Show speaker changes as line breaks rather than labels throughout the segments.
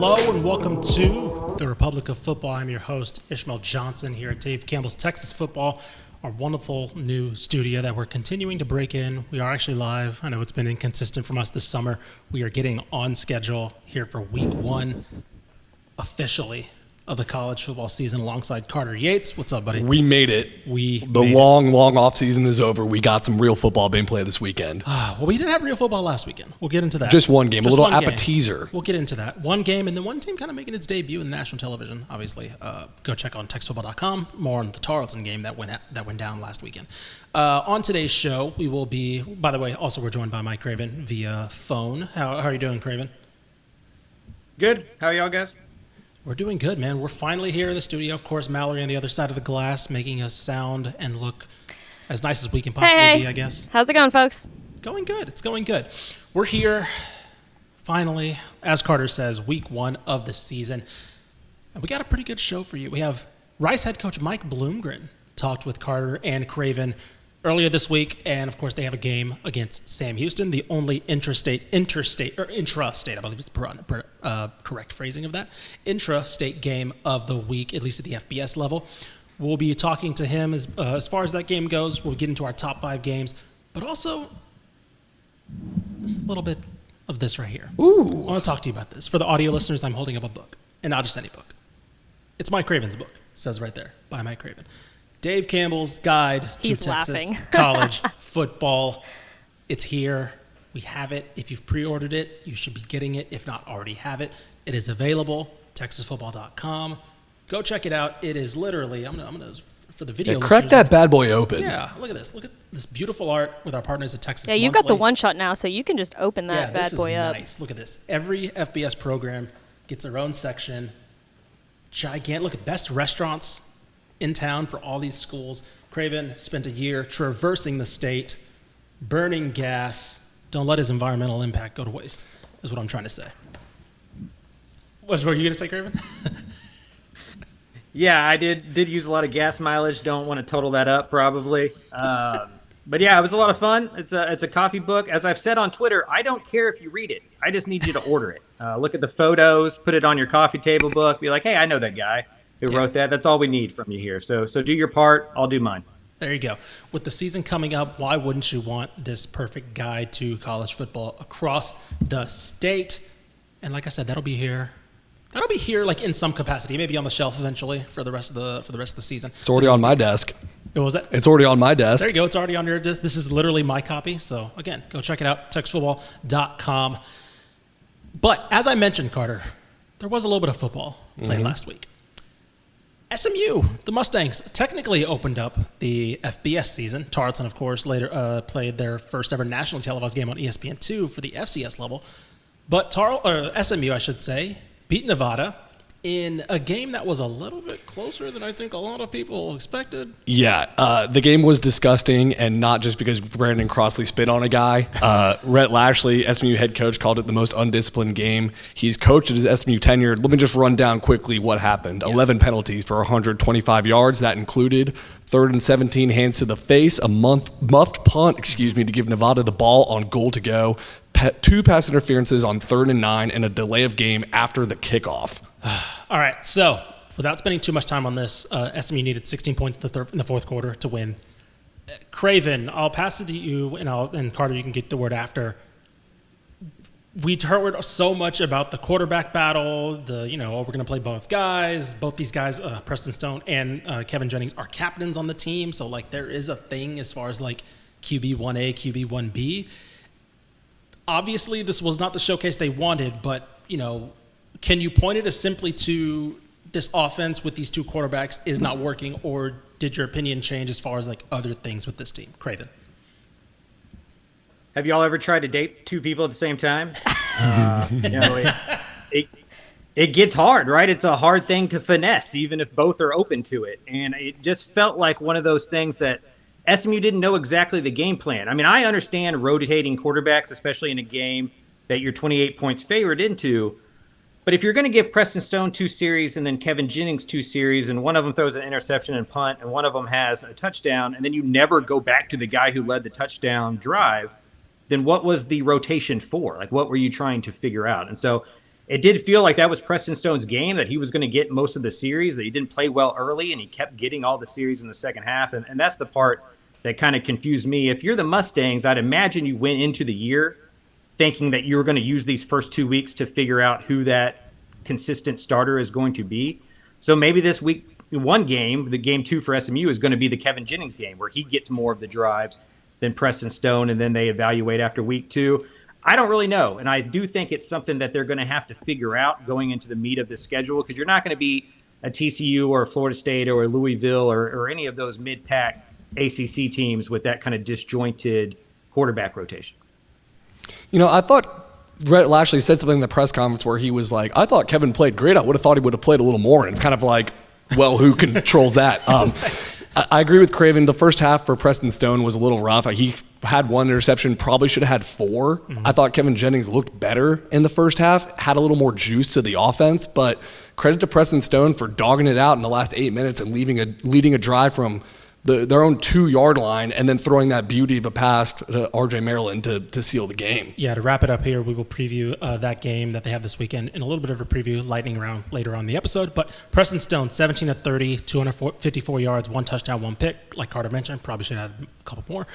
Hello and welcome to the Republic of Football. I'm your host, Ishmael Johnson, here at Dave Campbell's Texas Football, our wonderful new studio that we're continuing to break in. We are actually live. I know it's been inconsistent from us this summer. We are getting on schedule here for week one, officially, of the college football season alongside Carter Yates. What's up, buddy?
We made it. The long off season is over. We got some real football being played this weekend.
Well, we didn't have real football last weekend. We'll get into that.
Just one game, a little appetizer.
We'll get into that. One game, and then one team kind of making its debut in national television, obviously. Go check on TexasFootball.com. More on the Tarleton game that went down last weekend. On today's show, we will be, by the way, also we're joined by Mike Craven via phone. How are you doing, Craven?
Good. How are y'all guys?
We're doing good, man. We're finally here in the studio. Of course, Mallory on the other side of the glass, making us sound and look as nice as we can possibly be, I guess.
How's it going, folks?
Going good. It's going good. We're here, finally, as Carter says, week one of the season. And we got a pretty good show for you. We have Rice head coach Mike Bloomgren talked with Carter and Craven earlier this week, and of course they have a game against Sam Houston, the only intrastate, I believe is the correct phrasing of that, intrastate game of the week, at least at the FBS level. We'll be talking to him as far as that game goes. We'll get into our top 5 games, but also just a little bit of this right here.
Ooh.
I want to talk to you about this. For the audio listeners, I'm holding up a book, and not just any book. It's Mike Craven's book. It says right there, by Mike Craven. Dave Campbell's Guide to Texas College Football. It's here. We have it. If you've pre-ordered it, you should be getting it. If not, already have it. It is available, TexasFootball.com. Go check it out. It is literally, I'm gonna for the video listeners.
Crack that bad boy open.
Yeah, look at this. Look at this beautiful art with our partners at Texas
Yeah, you've
Monthly.
got the one shot now, so you can just open that bad boy up.
Nice. Look at this. Every FBS program gets their own section. Gigantic. Look at best restaurants in town for all these schools. Craven spent a year traversing the state, burning gas. Don't let his environmental impact go to waste, is what I'm trying to say. What were you going to say, Craven?
Yeah, I did use a lot of gas mileage. Don't want to total that up, probably. But yeah, it was a lot of fun. It's a coffee book. As I've said on Twitter, I don't care if you read it. I just need you to order it. Look at the photos, put it on your coffee table book. Be like, hey, I know that guy who wrote that. That's all we need from you here. So do your part. I'll do mine.
There you go. With the season coming up, why wouldn't you want this perfect guide to college football across the state? And like I said, that'll be here. That'll be here, like in some capacity, maybe on the shelf eventually for the rest of the season.
It's already on my desk.
What was that?
It's already on my desk.
There you go. It's already on your desk. This is literally my copy. So again, go check it out. TexasFootball.com. But as I mentioned, Carter, there was a little bit of football played last week. SMU, the Mustangs, technically opened up the FBS season. Tarleton, of course, later played their first ever nationally televised game on ESPN2 for the FCS level. But SMU, I should say, beat Nevada in a game that was a little bit closer than I think a lot of people expected.
Yeah, the game was disgusting, and not just because Brandon Crossley spit on a guy. Rhett Lashley, SMU head coach, called it the most undisciplined game he's coached at his SMU tenure. Let me just run down quickly what happened. 11 penalties for 125 yards. That included 3rd and 17 hands to the face, a muffed punt, to give Nevada the ball on goal to go, 2 pass interferences on 3rd and 9, and a delay of game after the kickoff.
All right, so without spending too much time on this, SMU needed 16 points in the fourth quarter to win. Craven, I'll pass it to you, and Carter, you can get the word after. We heard so much about the quarterback battle, we're going to play both guys. Both these guys, Preston Stone and Kevin Jennings, are captains on the team, so there is a thing as far as QB 1A, QB 1B. Obviously, this was not the showcase they wanted, but can you point it as simply to this offense with these 2 quarterbacks is not working, or did your opinion change as far as other things with this team? Craven.
Have y'all ever tried to date 2 people at the same time? It gets hard, right? It's a hard thing to finesse, even if both are open to it. And it just felt like one of those things that SMU didn't know exactly the game plan. I mean, I understand rotating quarterbacks, especially in a game that you're 28 points favored into. But if you're going to give Preston Stone 2 series and then Kevin Jennings 2 series, and one of them throws an interception and punt, and one of them has a touchdown, and then you never go back to the guy who led the touchdown drive, then what was the rotation for? What were you trying to figure out? And so it did feel like that was Preston Stone's game, that he was going to get most of the series, that he didn't play well early, and he kept getting all the series in the second half. And that's the part that kind of confused me. If you're the Mustangs, I'd imagine you went into the year thinking that you were going to use these first 2 weeks to figure out who that consistent starter is going to be. So maybe this week one game, the game 2 for SMU, is going to be the Kevin Jennings game where he gets more of the drives than Preston Stone, and then they evaluate after week 2. I don't really know, and I do think it's something that they're going to have to figure out going into the meat of the schedule, because you're not going to be a TCU or a Florida State or a Louisville or any of those mid-pack ACC teams with that kind of disjointed quarterback rotation.
You know, I thought Rhett Lashley said something in the press conference where he was like, I thought Kevin played great. I would have thought he would have played a little more. And it's kind of like, well, who controls that? I agree with Craven. The first half for Preston Stone was a little rough. He had 1 interception, probably should have had 4. I thought Kevin Jennings looked better in the first half, had a little more juice to the offense, but credit to Preston Stone for dogging it out in the last 8 minutes and leading a drive from their own 2-yard line and then throwing that beauty of a pass to R.J. Maryland to seal the game.
Yeah, to wrap it up here, we will preview that game that they have this weekend in a little bit of a preview, lightning round later on in the episode. But Preston Stone, 17 of 30, 254 yards, 1 touchdown, 1 pick. Like Carter mentioned, probably should have had a couple more.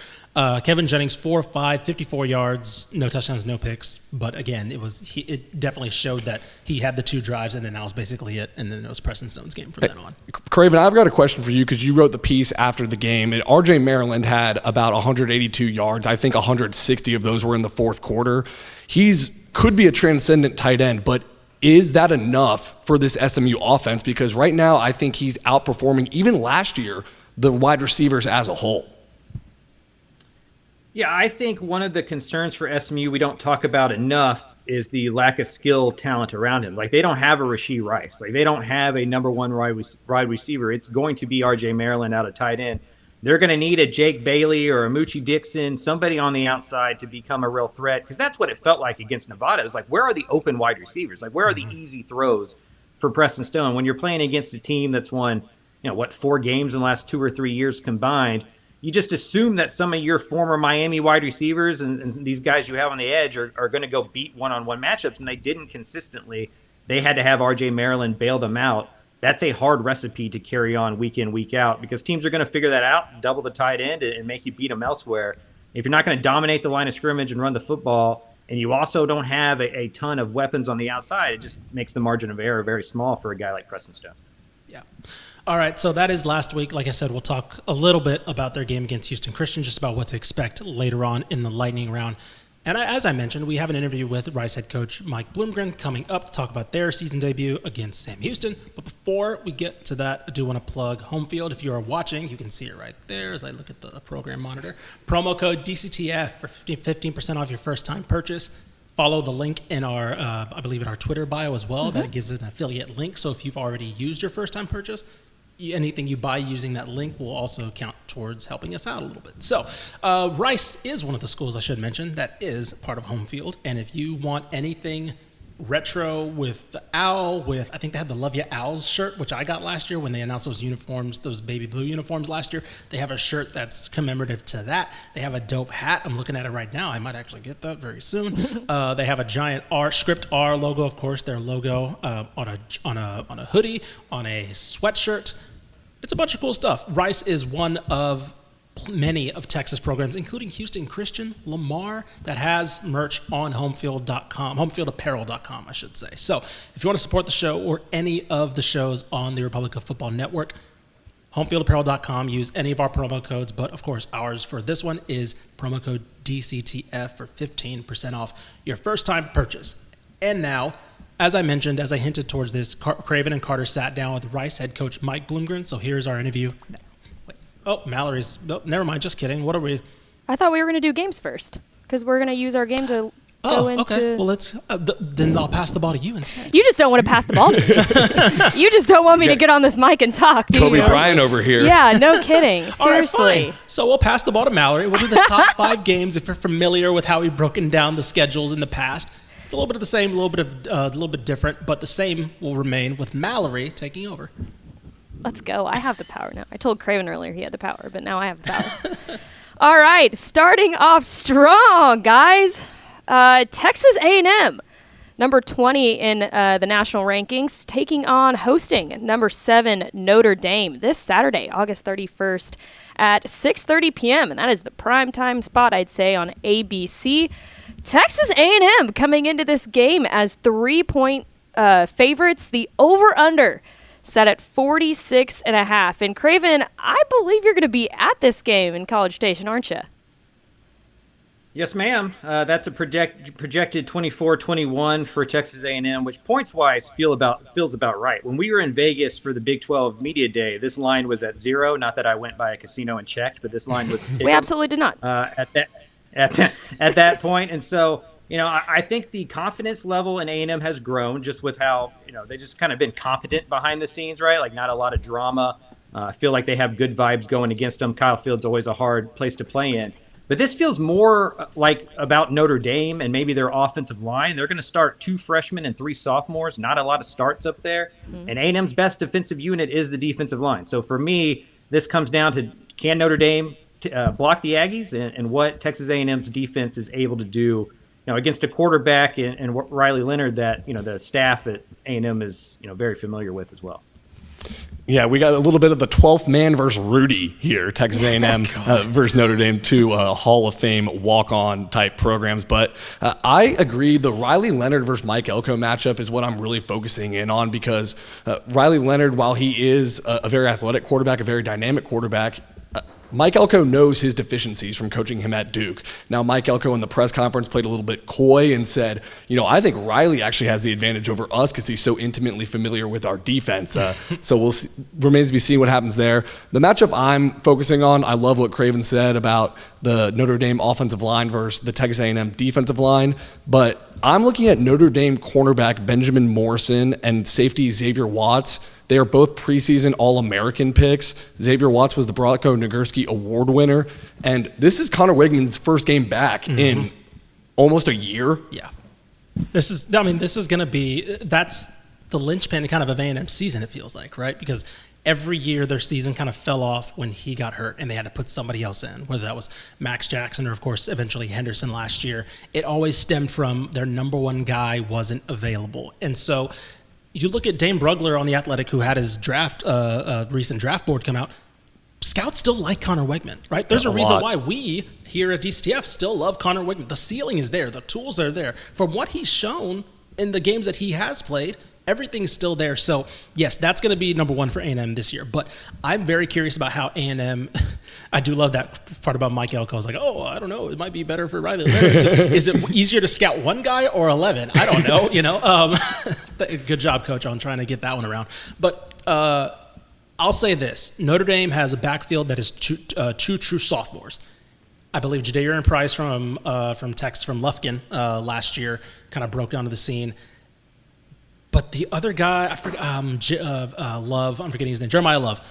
Kevin Jennings, 4 of 5, 54 yards, no touchdowns, no picks. But again, it definitely showed that he had the 2 drives, and then that was basically it. And then it was Preston Stone's game from then on.
Craven, I've got a question for you because you wrote the piece after the game. And R.J. Maryland had about 182 yards. I think 160 of those were in the fourth quarter. Could be a transcendent tight end, but is that enough for this SMU offense? Because right now I think he's outperforming, even last year, the wide receivers as a whole.
Yeah, I think one of the concerns for SMU we don't talk about enough is the lack of skill talent around him. Like, they don't have a Rashee Rice. Like, they don't have a number 1 wide receiver. It's going to be R.J. Maryland out of tight end. They're going to need a Jake Bailey or a Moochie Dixon, somebody on the outside to become a real threat, because that's what it felt like against Nevada. It was like, where are the open wide receivers? Like, where are the easy throws for Preston Stone? When you're playing against a team that's won, 4 games in the last 2 or 3 years combined, you just assume that some of your former Miami wide receivers and these guys you have on the edge are going to go beat one-on-one matchups, and they didn't consistently. They had to have R.J. Maryland bail them out. That's a hard recipe to carry on week in, week out, because teams are going to figure that out, double the tight end, and make you beat them elsewhere. If you're not going to dominate the line of scrimmage and run the football, and you also don't have a ton of weapons on the outside, it just makes the margin of error very small for a guy like Preston Stone.
Yeah. All right, so that is last week. Like I said, we'll talk a little bit about their game against Houston Christian, just about what to expect later on in the lightning round. And as I mentioned, we have an interview with Rice head coach Mike Bloomgren coming up to talk about their season debut against Sam Houston. But before we get to that, I do want to plug Home Field. If you are watching, you can see it right there as I look at the program monitor. Promo code DCTF for 15% off your first-time purchase. Follow the link in our, I believe, in our Twitter bio as well. That gives an affiliate link. So if you've already used your first-time purchase, anything you buy using that link will also count towards helping us out a little bit. So Rice is one of the schools I should mention that is part of Home Field. And if you want anything retro with the owl, I think they had the Love Ya Owls shirt, which I got last year when they announced those uniforms, those baby blue uniforms last year. They have a shirt that's commemorative to that. They have a dope hat. I'm looking at it right now. I might actually get that very soon. They have a giant Script R logo, of course, their logo on a hoodie, on a sweatshirt. It's a bunch of cool stuff. Rice is one of many of Texas programs, including Houston Christian, Lamar, that has merch on homefield.com, homefieldapparel.com, I should say. So if you want to support the show or any of the shows on the Republic of Football Network, homefieldapparel.com, use any of our promo codes, but of course ours for this one is promo code DCTF for 15% off your first time purchase. And now, as I mentioned, as I hinted towards this, Craven and Carter sat down with Rice head coach Mike Bloomgren. So here's our interview. Mallory's. Oh, never mind. Just kidding. What are we?
I thought we were going to do games first because we're going to use our game to go into.
Okay. Well, let's. Then I'll pass the ball to you instead.
You just don't want to pass the ball to me. You just don't want me to get on this mic and talk, do
Kobe
you?
Bryant over here.
Yeah, no kidding. Seriously.
All right, fine. So we'll pass the ball to Mallory. We'll do the top 5 games if you're familiar with how we've broken down the schedules in the past. It's a little bit of the same, a little bit different, but the same will remain with Mallory taking over.
Let's go. I have the power now. I told Craven earlier he had the power, but now I have the power. All right, starting off strong, guys. Texas A&M Number 20 in the national rankings, taking on hosting number 7 Notre Dame this Saturday, August 31st at 6:30 p.m. And that is the prime time spot, I'd say, on ABC. Texas A&M coming into this game as 3-point favorites. The over-under set at 46.5. And Craven, I believe you're going to be at this game in College Station, aren't you?
Yes, ma'am. That's a projected 24-21 for Texas A&M, which points-wise feels about right. When we were in Vegas for the Big 12 Media Day, this line was at 0. Not that I went by a casino and checked, but this line was
we absolutely did not.
At that point. And so, I think the confidence level in A&M has grown just with how, they just kind of been competent behind the scenes, right? Like not a lot of drama. I feel like they have good vibes going against them. Kyle Field's always a hard place to play in. But this feels more like about Notre Dame and maybe their offensive line. They're going to start 2 freshmen and 3 sophomores, not a lot of starts up there. Mm-hmm. And A&M's best defensive unit is the defensive line. So for me, this comes down to can Notre Dame block the Aggies and what Texas A&M's defense is able to do against a quarterback and Riley Leonard that the staff at A&M is very familiar with as well.
Yeah, we got a little bit of the 12th man versus Rudy here, Texas A&M versus Notre Dame, 2 Hall of Fame walk-on type programs. But I agree, the Riley Leonard versus Mike Elko matchup is what I'm really focusing in on because Riley Leonard, while he is a very athletic quarterback, a very dynamic quarterback, Mike Elko knows his deficiencies from coaching him at Duke. Now, Mike Elko in the press conference played a little bit coy and said, I think Riley actually has the advantage over us because he's so intimately familiar with our defense. So we'll see. Remains to be seen what happens there. The matchup I'm focusing on, I love what Craven said about the Notre Dame offensive line versus the Texas A&M defensive line, but I'm looking at Notre Dame cornerback Benjamin Morrison and safety Xavier Watts. They are both preseason All-American picks. Xavier Watts was the Bronco Nagurski Award winner. And this is Connor Wigman's first game back in almost a year.
Yeah. This is going to be – that's the linchpin kind of A&M season, it feels like, right? Because every year their season kind of fell off when he got hurt and they had to put somebody else in, whether that was Max Jackson or, of course, eventually Henderson last year. It always stemmed from their number one guy wasn't available. And so – you look at Dane Brugler on The Athletic, who had his recent draft board come out. Scouts still like Connor Wigman, right? There's a reason why we here at DCTF still love Connor Wigman. The ceiling is there. The tools are there. From what he's shown in the games that he has played, everything's still there. So, yes, that's going to be number 1 for A&M this year. But I'm very curious about how A&M – I do love that part about Mike Elko. I was like, I don't know. It might be better for Riley Leonard. Is it easier to scout 1 guy or 11? I don't know, Good job, Coach, on trying to get that one around. But I'll say this. Notre Dame has a backfield that is 2 true sophomores. I believe Jadarian Price from Lufkin last year kind of broke onto the scene. But the other guy, I forget, Love, I'm forgetting his name, Jeremiah Love.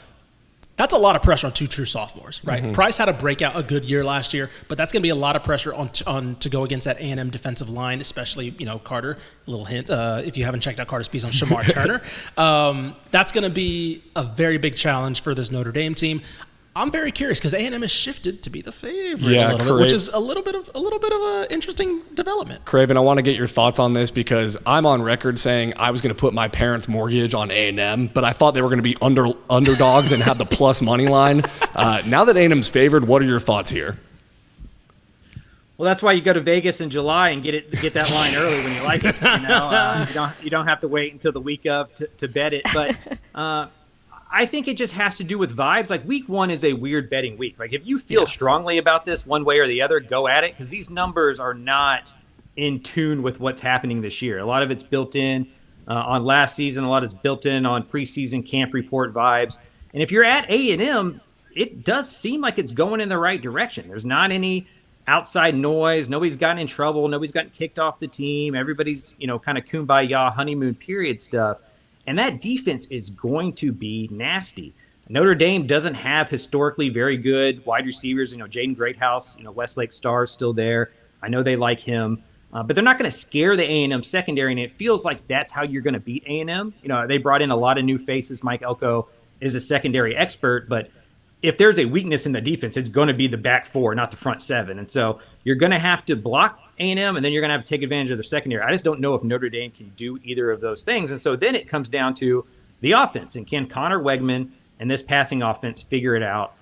That's a lot of pressure on 2 true sophomores, right? Mm-hmm. Price had a good year last year, but that's going to be a lot of pressure on to go against that A&M defensive line, especially, Carter. A little hint, if you haven't checked out Carter's piece on Shamar Turner. That's going to be a very big challenge for this Notre Dame team. I'm very curious because A&M has shifted to be the favorite a little bit, which is a little bit of an interesting development.
Craven, I want to get your thoughts on this because I'm on record saying I was going to put my parents' mortgage on A&M, but I thought they were going to be underdogs and have the plus money line. Now that A&M's favored, what are your thoughts here?
Well, that's why you go to Vegas in July and get that line early when you like it. You don't have to wait until the week of to bet it, but. I think it just has to do with vibes. Like week 1 is a weird betting week. Like if you feel strongly about this one way or the other, go at it because these numbers are not in tune with what's happening this year. A lot of it's built in on last season. A lot is built in on preseason camp report vibes. And if you're at A&M, it does seem like it's going in the right direction. There's not any outside noise. Nobody's gotten in trouble. Nobody's gotten kicked off the team. Everybody's, kind of kumbaya honeymoon period stuff. And that defense is going to be nasty. Notre Dame doesn't have historically very good wide receivers. Jaden Greathouse, Westlake Star's still there. I know they like him. But they're not going to scare the A&M secondary, and it feels like that's how you're going to beat A&M. They brought in a lot of new faces. Mike Elko is a secondary expert, but if there's a weakness in the defense, it's going to be the back 4, not the front 7. And so you're going to have to block A&M, and then you're going to have to take advantage of their secondary. I just don't know if Notre Dame can do either of those things. And so then it comes down to the offense. And can Connor Wegman and this passing offense figure it out?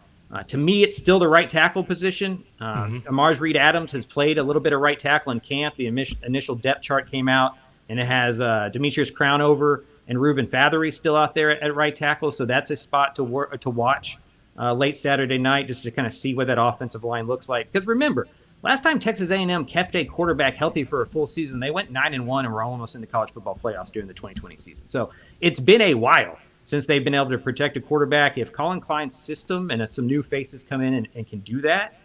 To me, it's still the right tackle position. Amars Reed Adams has played a little bit of right tackle in camp. The initial depth chart came out, and it has Demetrius Crownover and Ruben Fathery still out there at right tackle. So that's a spot to watch late Saturday night, just to kind of see what that offensive line looks like. Because remember, last time Texas A&M kept a quarterback healthy for a full season, they went 9-1 and were almost in the college football playoffs during the 2020 season. So it's been a while since they've been able to protect a quarterback. If Colin Klein's system and some new faces come in and can do that,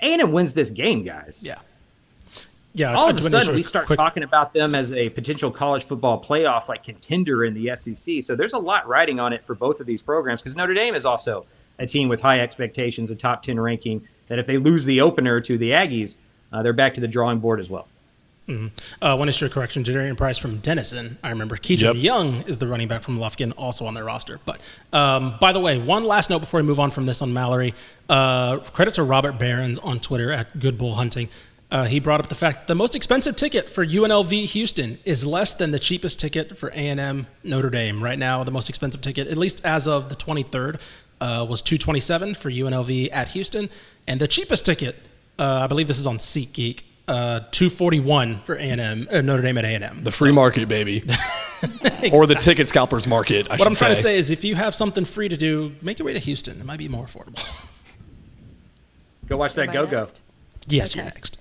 A&M wins this game, guys.
Yeah.
All of a sudden, we start talking about them as a potential college football playoff contender in the SEC. So there's a lot riding on it for both of these programs, because Notre Dame is also a team with high expectations, a top 10 ranking, that if they lose the opener to the Aggies, they're back to the drawing board as well.
One issue correction, Jadarian Price from Denison. I remember Keegan Young is the running back from Lufkin, also on their roster. But by the way, one last note before we move on from this on Mallory. Credit to Robert Behrens on Twitter at Good Bull Hunting. He brought up the fact that the most expensive ticket for UNLV Houston is less than the cheapest ticket for A&M Notre Dame. Right now, the most expensive ticket, at least as of the 23rd, was $227 for UNLV at Houston. And the cheapest ticket, I believe this is on SeatGeek, $241 for A&M, Notre Dame at A&M.
The free market, baby. Exactly. Or the ticket scalpers market,
What I'm trying to say is if you have something free to do, make your way to Houston. It might be more affordable.
Go watch that go-go.
Yes,
Okay.
you're next.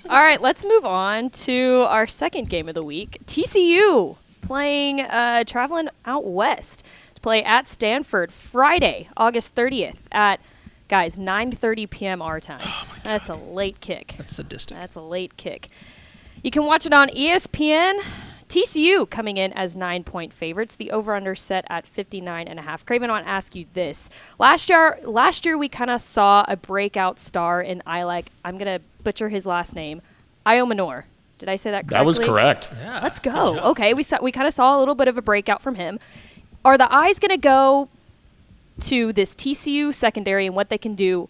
All right, let's move on to our second game of the week. TCU playing, traveling out west to play at Stanford Friday, August 30th at, guys, 9:30 p.m. our time.
Oh my God.
That's a late kick.
That's sadistic.
That's a late kick. You can watch it on ESPN. TCU coming in as 9-point favorites. The over-under set at 59.5. Craven, I want to ask you this. Last year we kind of saw a breakout star in I'm going to butcher his last name, Io Manor. Did I say that correctly?
That was correct.
Yeah.
Let's go. Okay, we kind of saw a little bit of a breakout from him. Are the eyes going to go to this TCU secondary and what they can do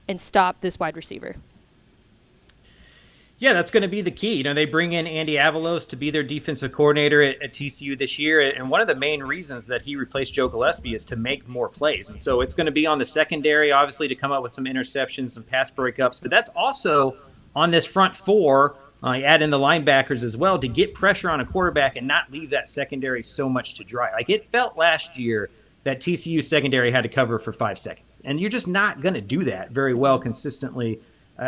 and stop this wide receiver?
Yeah, that's going to be the key. They bring in Andy Avalos to be their defensive coordinator at TCU this year. And one of the main reasons that he replaced Joe Gillespie is to make more plays. And so it's going to be on the secondary, obviously, to come up with some interceptions, some pass breakups. But that's also on this front four, add in the linebackers as well, to get pressure on a quarterback and not leave that secondary so much to dry. It felt last year that TCU secondary had to cover for 5 seconds. And you're just not going to do that very well consistently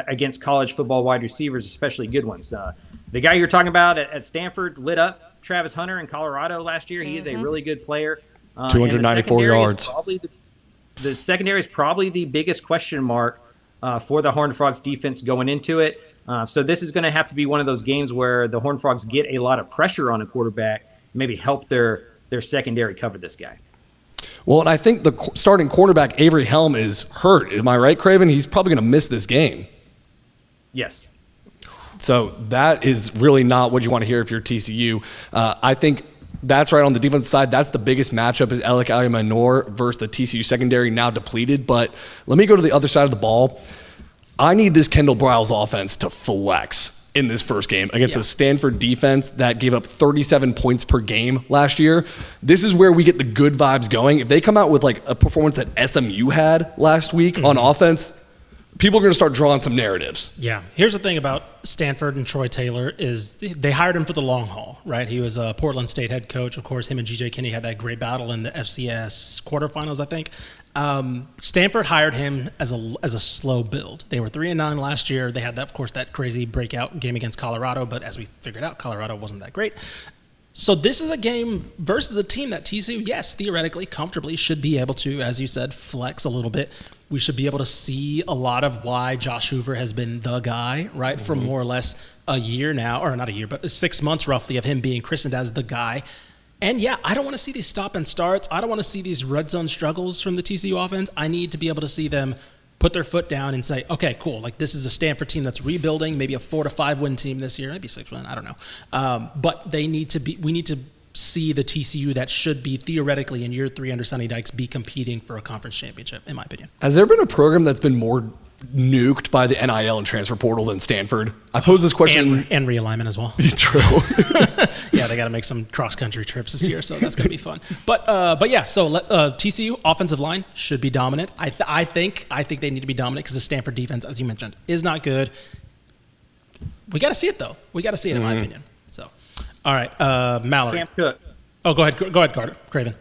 against college football wide receivers, especially good ones. The guy you're talking about at Stanford lit up Travis Hunter in Colorado last year. He is a really good player.
294 yards.
The secondary is probably the biggest question mark for the Horned Frogs defense going into it. So this is going to have to be one of those games where the Horned Frogs get a lot of pressure on a quarterback, maybe help their secondary cover this guy.
Well, and I think the starting quarterback, Avery Helm, is hurt. Am I right, Craven? He's probably going to miss this game.
Yes.
So that is really not what you want to hear if you're TCU. I think that's right on the defensive side. That's the biggest matchup is Alec Ayamanor versus the TCU secondary, now depleted. But let me go to the other side of the ball. I need this Kendall Briles offense to flex in this first game against a Stanford defense that gave up 37 points per game last year. This is where we get the good vibes going. If they come out with a performance that SMU had last week on offense, people are going to start drawing some narratives.
Yeah. Here's the thing about Stanford and Troy Taylor is they hired him for the long haul, right? He was a Portland State head coach. Of course, him and G.J. Kinney had that great battle in the FCS quarterfinals, I think. Stanford hired him as a slow build. They were 3-9 last year. They had, that, of course, that crazy breakout game against Colorado, but as we figured out, Colorado wasn't that great. So this is a game versus a team that TCU, yes, theoretically, comfortably should be able to, as you said, flex a little bit. We should be able to see a lot of why Josh Hoover has been the guy, right, for more or less a year now, or not a year, but 6 months roughly of him being christened as the guy. And yeah, I don't want to see these stop and starts. I don't want to see these red zone struggles from the TCU offense. I need to be able to see them put their foot down and say, okay, cool. This is a Stanford team that's rebuilding, maybe a 4-5 win team this year, maybe 6 win, I don't know. But we need to see the TCU that should be theoretically in year 3 under Sonny Dykes be competing for a conference championship, in my opinion.
Has there been a program that's been more nuked by the NIL and transfer portal than Stanford? I pose this question.
And realignment as well.
True.
Yeah, they got to make some cross-country trips this year, so that's going to be fun. But yeah, so TCU offensive line should be dominant. I think they need to be dominant because the Stanford defense, as you mentioned, is not good. We got to see it, though. We got to see it, in my opinion. So, all right, Mallory.
Cam Cook.
Oh, go ahead, Carter. Craven.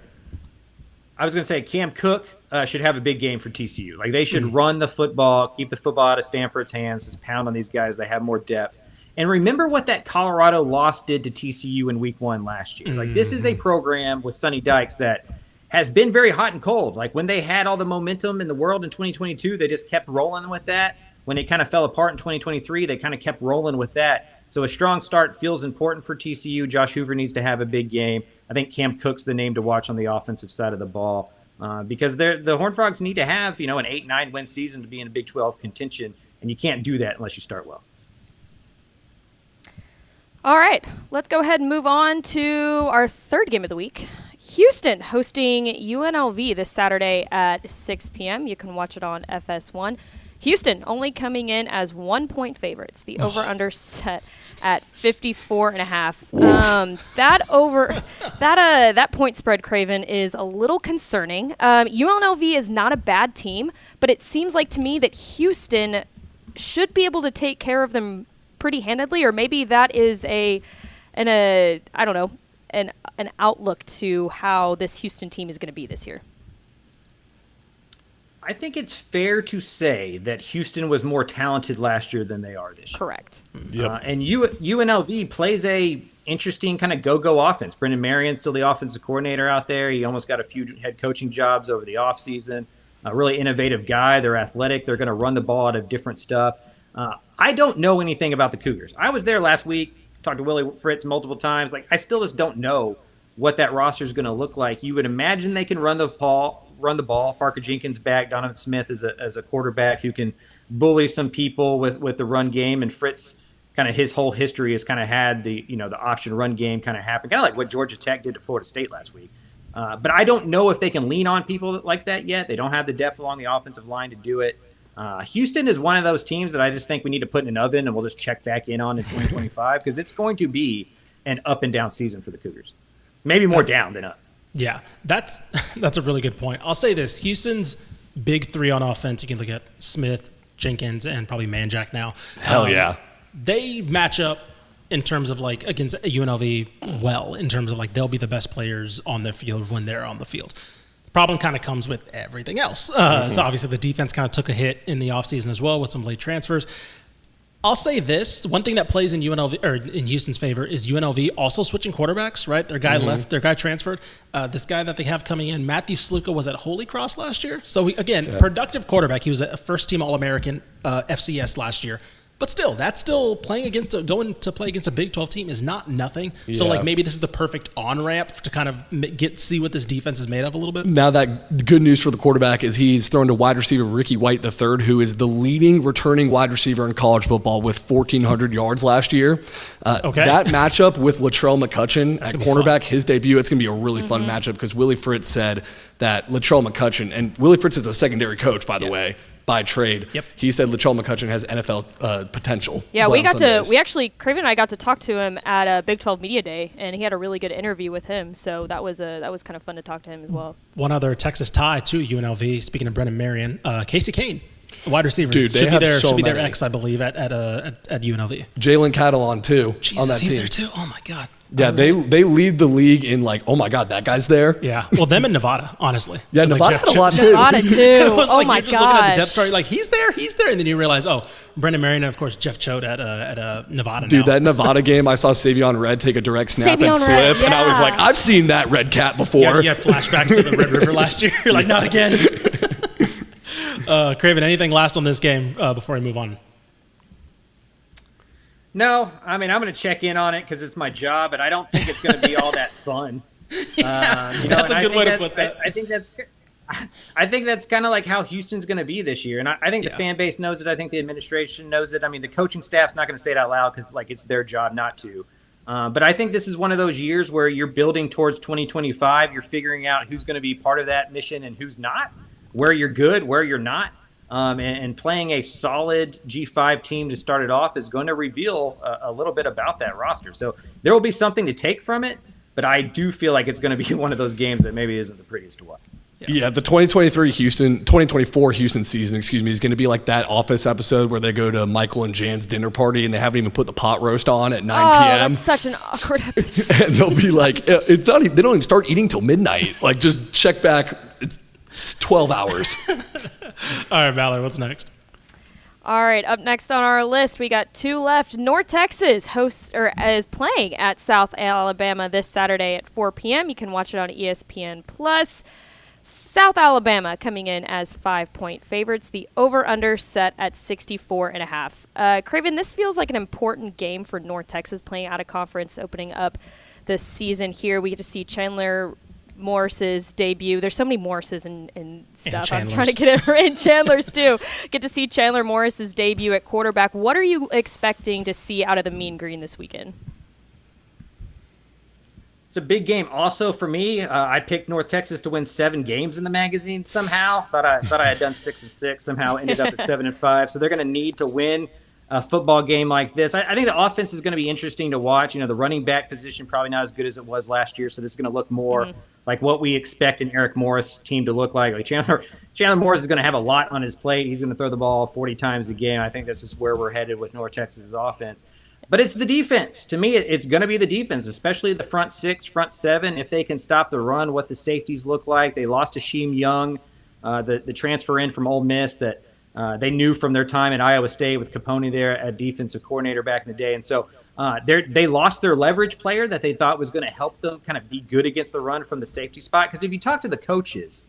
I was going to say Cam Cook should have a big game for TCU. Like, they should run the football, keep the football out of Stanford's hands, just pound on these guys. They have more depth. And remember what that Colorado loss did to TCU in week 1 last year. Like, this is a program with Sonny Dykes that has been very hot and cold. Like, when they had all the momentum in the world in 2022, they just kept rolling with that. When it kind of fell apart in 2023, they kind of kept rolling with that. So a strong start feels important for TCU. Josh Hoover needs to have a big game. I think Cam Cook's the name to watch on the offensive side of the ball because the Horned Frogs need to have, an 8-9 win season to be in a Big 12 contention, and you can't do that unless you start well.
All right, let's go ahead and move on to our third game of the week. Houston hosting UNLV this Saturday at 6 p.m. You can watch it on FS1. Houston only coming in as 1-point favorites. The over/under set at 54.5. That point spread, Craven, is a little concerning. UNLV is not a bad team, but it seems like to me that Houston should be able to take care of them pretty handedly, or maybe that is an outlook to how this Houston team is going to be this year.
I think it's fair to say that Houston was more talented last year than they are this year.
Correct.
Yep.
And UNLV plays a interesting kind of go-go offense. Brendan Marion's still the offensive coordinator out there. He almost got a few head coaching jobs over the offseason. A really innovative guy. They're athletic. They're going to run the ball out of different stuff. I don't know anything about the Cougars. I was there last week, talked to Willie Fritz multiple times. Like, I still just don't know what that roster is going to look like. You would imagine they can run the ball. Parker Jenkins back. Donovan Smith as a quarterback who can bully some people with the run game. And Fritz, kind of his whole history has kind of had the option run game kind of happen, kind of like what Georgia Tech did to Florida State last week. But I don't know if they can lean on people like that yet. They don't have the depth along the offensive line to do it. Houston is one of those teams that I just think we need to put in an oven and we'll just check back in on in 2025 because it's going to be an up and down season for the Cougars. Maybe more down than up.
Yeah, that's a really good point. I'll say this. Houston's big three on offense, you can look at Smith, Jenkins, and probably Manjack now.
Hell yeah.
They match up in terms of like against UNLV well, in terms of like they'll be the best players on the field when they're on the field. The problem kind of comes with everything else. So obviously the defense kind of took a hit in the offseason as well with some late transfers. I'll say this. One thing that plays in UNLV or in Houston's favor is UNLV also switching quarterbacks, right? Their guy left, their guy transferred. This guy that they have coming in, Matthew Sluka, was at Holy Cross last year. So, productive quarterback. He was a first-team All-American FCS last year. But still, that's still going to play against a Big 12 team is not nothing. Yeah. So, maybe this is the perfect on-ramp to kind of see what this defense is made of a little bit.
Now, that good news for the quarterback is he's thrown to wide receiver Ricky White III, who is the leading returning wide receiver in college football with 1,400 yards last year. That matchup with Latrell McCutcheon at cornerback, his debut, it's going to be a really fun matchup because Willie Fritz said that Latrell McCutcheon, and Willie Fritz is a secondary coach, by the way, by trade. Yep. He said Latrell McCutcheon has NFL potential. Yeah,
Craven and I got to talk to him at a Big 12 Media Day, and he had a really good interview with him. So that was kind of fun to talk to him as well.
One other Texas tie to UNLV. Speaking of Brendan Marion, Casey Kane, a wide receiver,
dude,
should be their ex, I believe, at UNLV.
Jalen Catalon too.
Jesus,
on that
he's
team.
there too. Oh my God.
Yeah, they lead the league in oh my God, that guy's there.
Yeah, well, them in Nevada, honestly.
Yeah, Nevada had a lot too.
Nevada too. Oh my
God. You're just looking at the depth chart, like he's there, and then you realize, Brendan Marion, and of course Jeff Choate at Nevada.
Dude,
now.
That Nevada game, I saw Savion Red take a direct snap and slip, and I was like, I've seen that red cat before.
Yeah, flashbacks to the Red River last year. You're like, not again. Craven, anything last on this game before I move on?
No, I mean, I'm going to check in on it because it's my job, and I don't think it's going to be all that fun.
That's a good way to put that.
I think that's kind of like how Houston's going to be this year, and I think the fan base knows it. I think the administration knows it. I mean, the coaching staff's not going to say it out loud because it's their job not to. But I think this is one of those years where you're building towards 2025. You're figuring out who's going to be part of that mission and who's not, where you're good, where you're not. And playing a solid G5 team to start it off is going to reveal a little bit about that roster. So there will be something to take from it, but I do feel like it's going to be one of those games that maybe isn't the prettiest to watch.
Yeah, the 2024 Houston season, is going to be like that Office episode where they go to Michael and Jan's dinner party and they haven't even put the pot roast on at 9 p.m.
That's such an awkward episode.
And they'll be like, it's not. They don't even start eating till midnight. Like, just check back. It's 12 hours.
All right, Valerie, what's next?
All right, up next on our list, we got two left. North Texas is playing at South Alabama this Saturday at 4 p.m. You can watch it on ESPN Plus. South Alabama coming in as 5-point favorites. The over-under set at 64.5. Craven, this feels like an important game for North Texas playing out of conference, opening up the season here. We get to see Chandler Morris's debut. There's so many Morrises and stuff. I'm trying to get it in Chandler's too. Get to see Chandler Morris's debut at quarterback. What are you expecting to see out of the Mean Green this weekend?
It's a big game. Also for me, I picked North Texas to win 7 games in the magazine somehow. Thought I had done 6-6. Somehow ended up at 7-5. So they're going to need to win a football game like this. I think the offense is going to be interesting to watch. You know, the running back position probably not as good as it was last year. So this is going to look more like what we expect an Eric Morris team to look like. Like Chandler Morris is going to have a lot on his plate. He's going to throw the ball 40 times a game. I think this is where we're headed with North Texas' offense. But it's the defense. To me, it's going to be the defense, especially the front 6, front 7. If they can stop the run, what the safeties look like. They lost Hasheem Young, the transfer in from Ole Miss that they knew from their time at Iowa State with Capone there at defensive coordinator back in the day. And so they lost their leverage player that they thought was going to help them kind of be good against the run from the safety spot. Because if you talk to the coaches,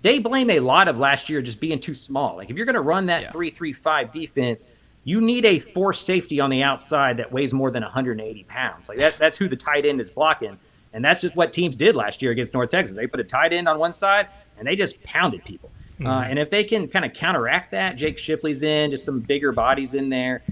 they blame a lot of last year just being too small. Like if you're going to run that 3-3-5 defense, you need a force safety on the outside that weighs more than 180 pounds. Like that's who the tight end is blocking. And that's just what teams did last year against North Texas. They put a tight end on one side, and they just pounded people. And if they can kind of counteract that, Jake Shipley's in, just some bigger bodies in there,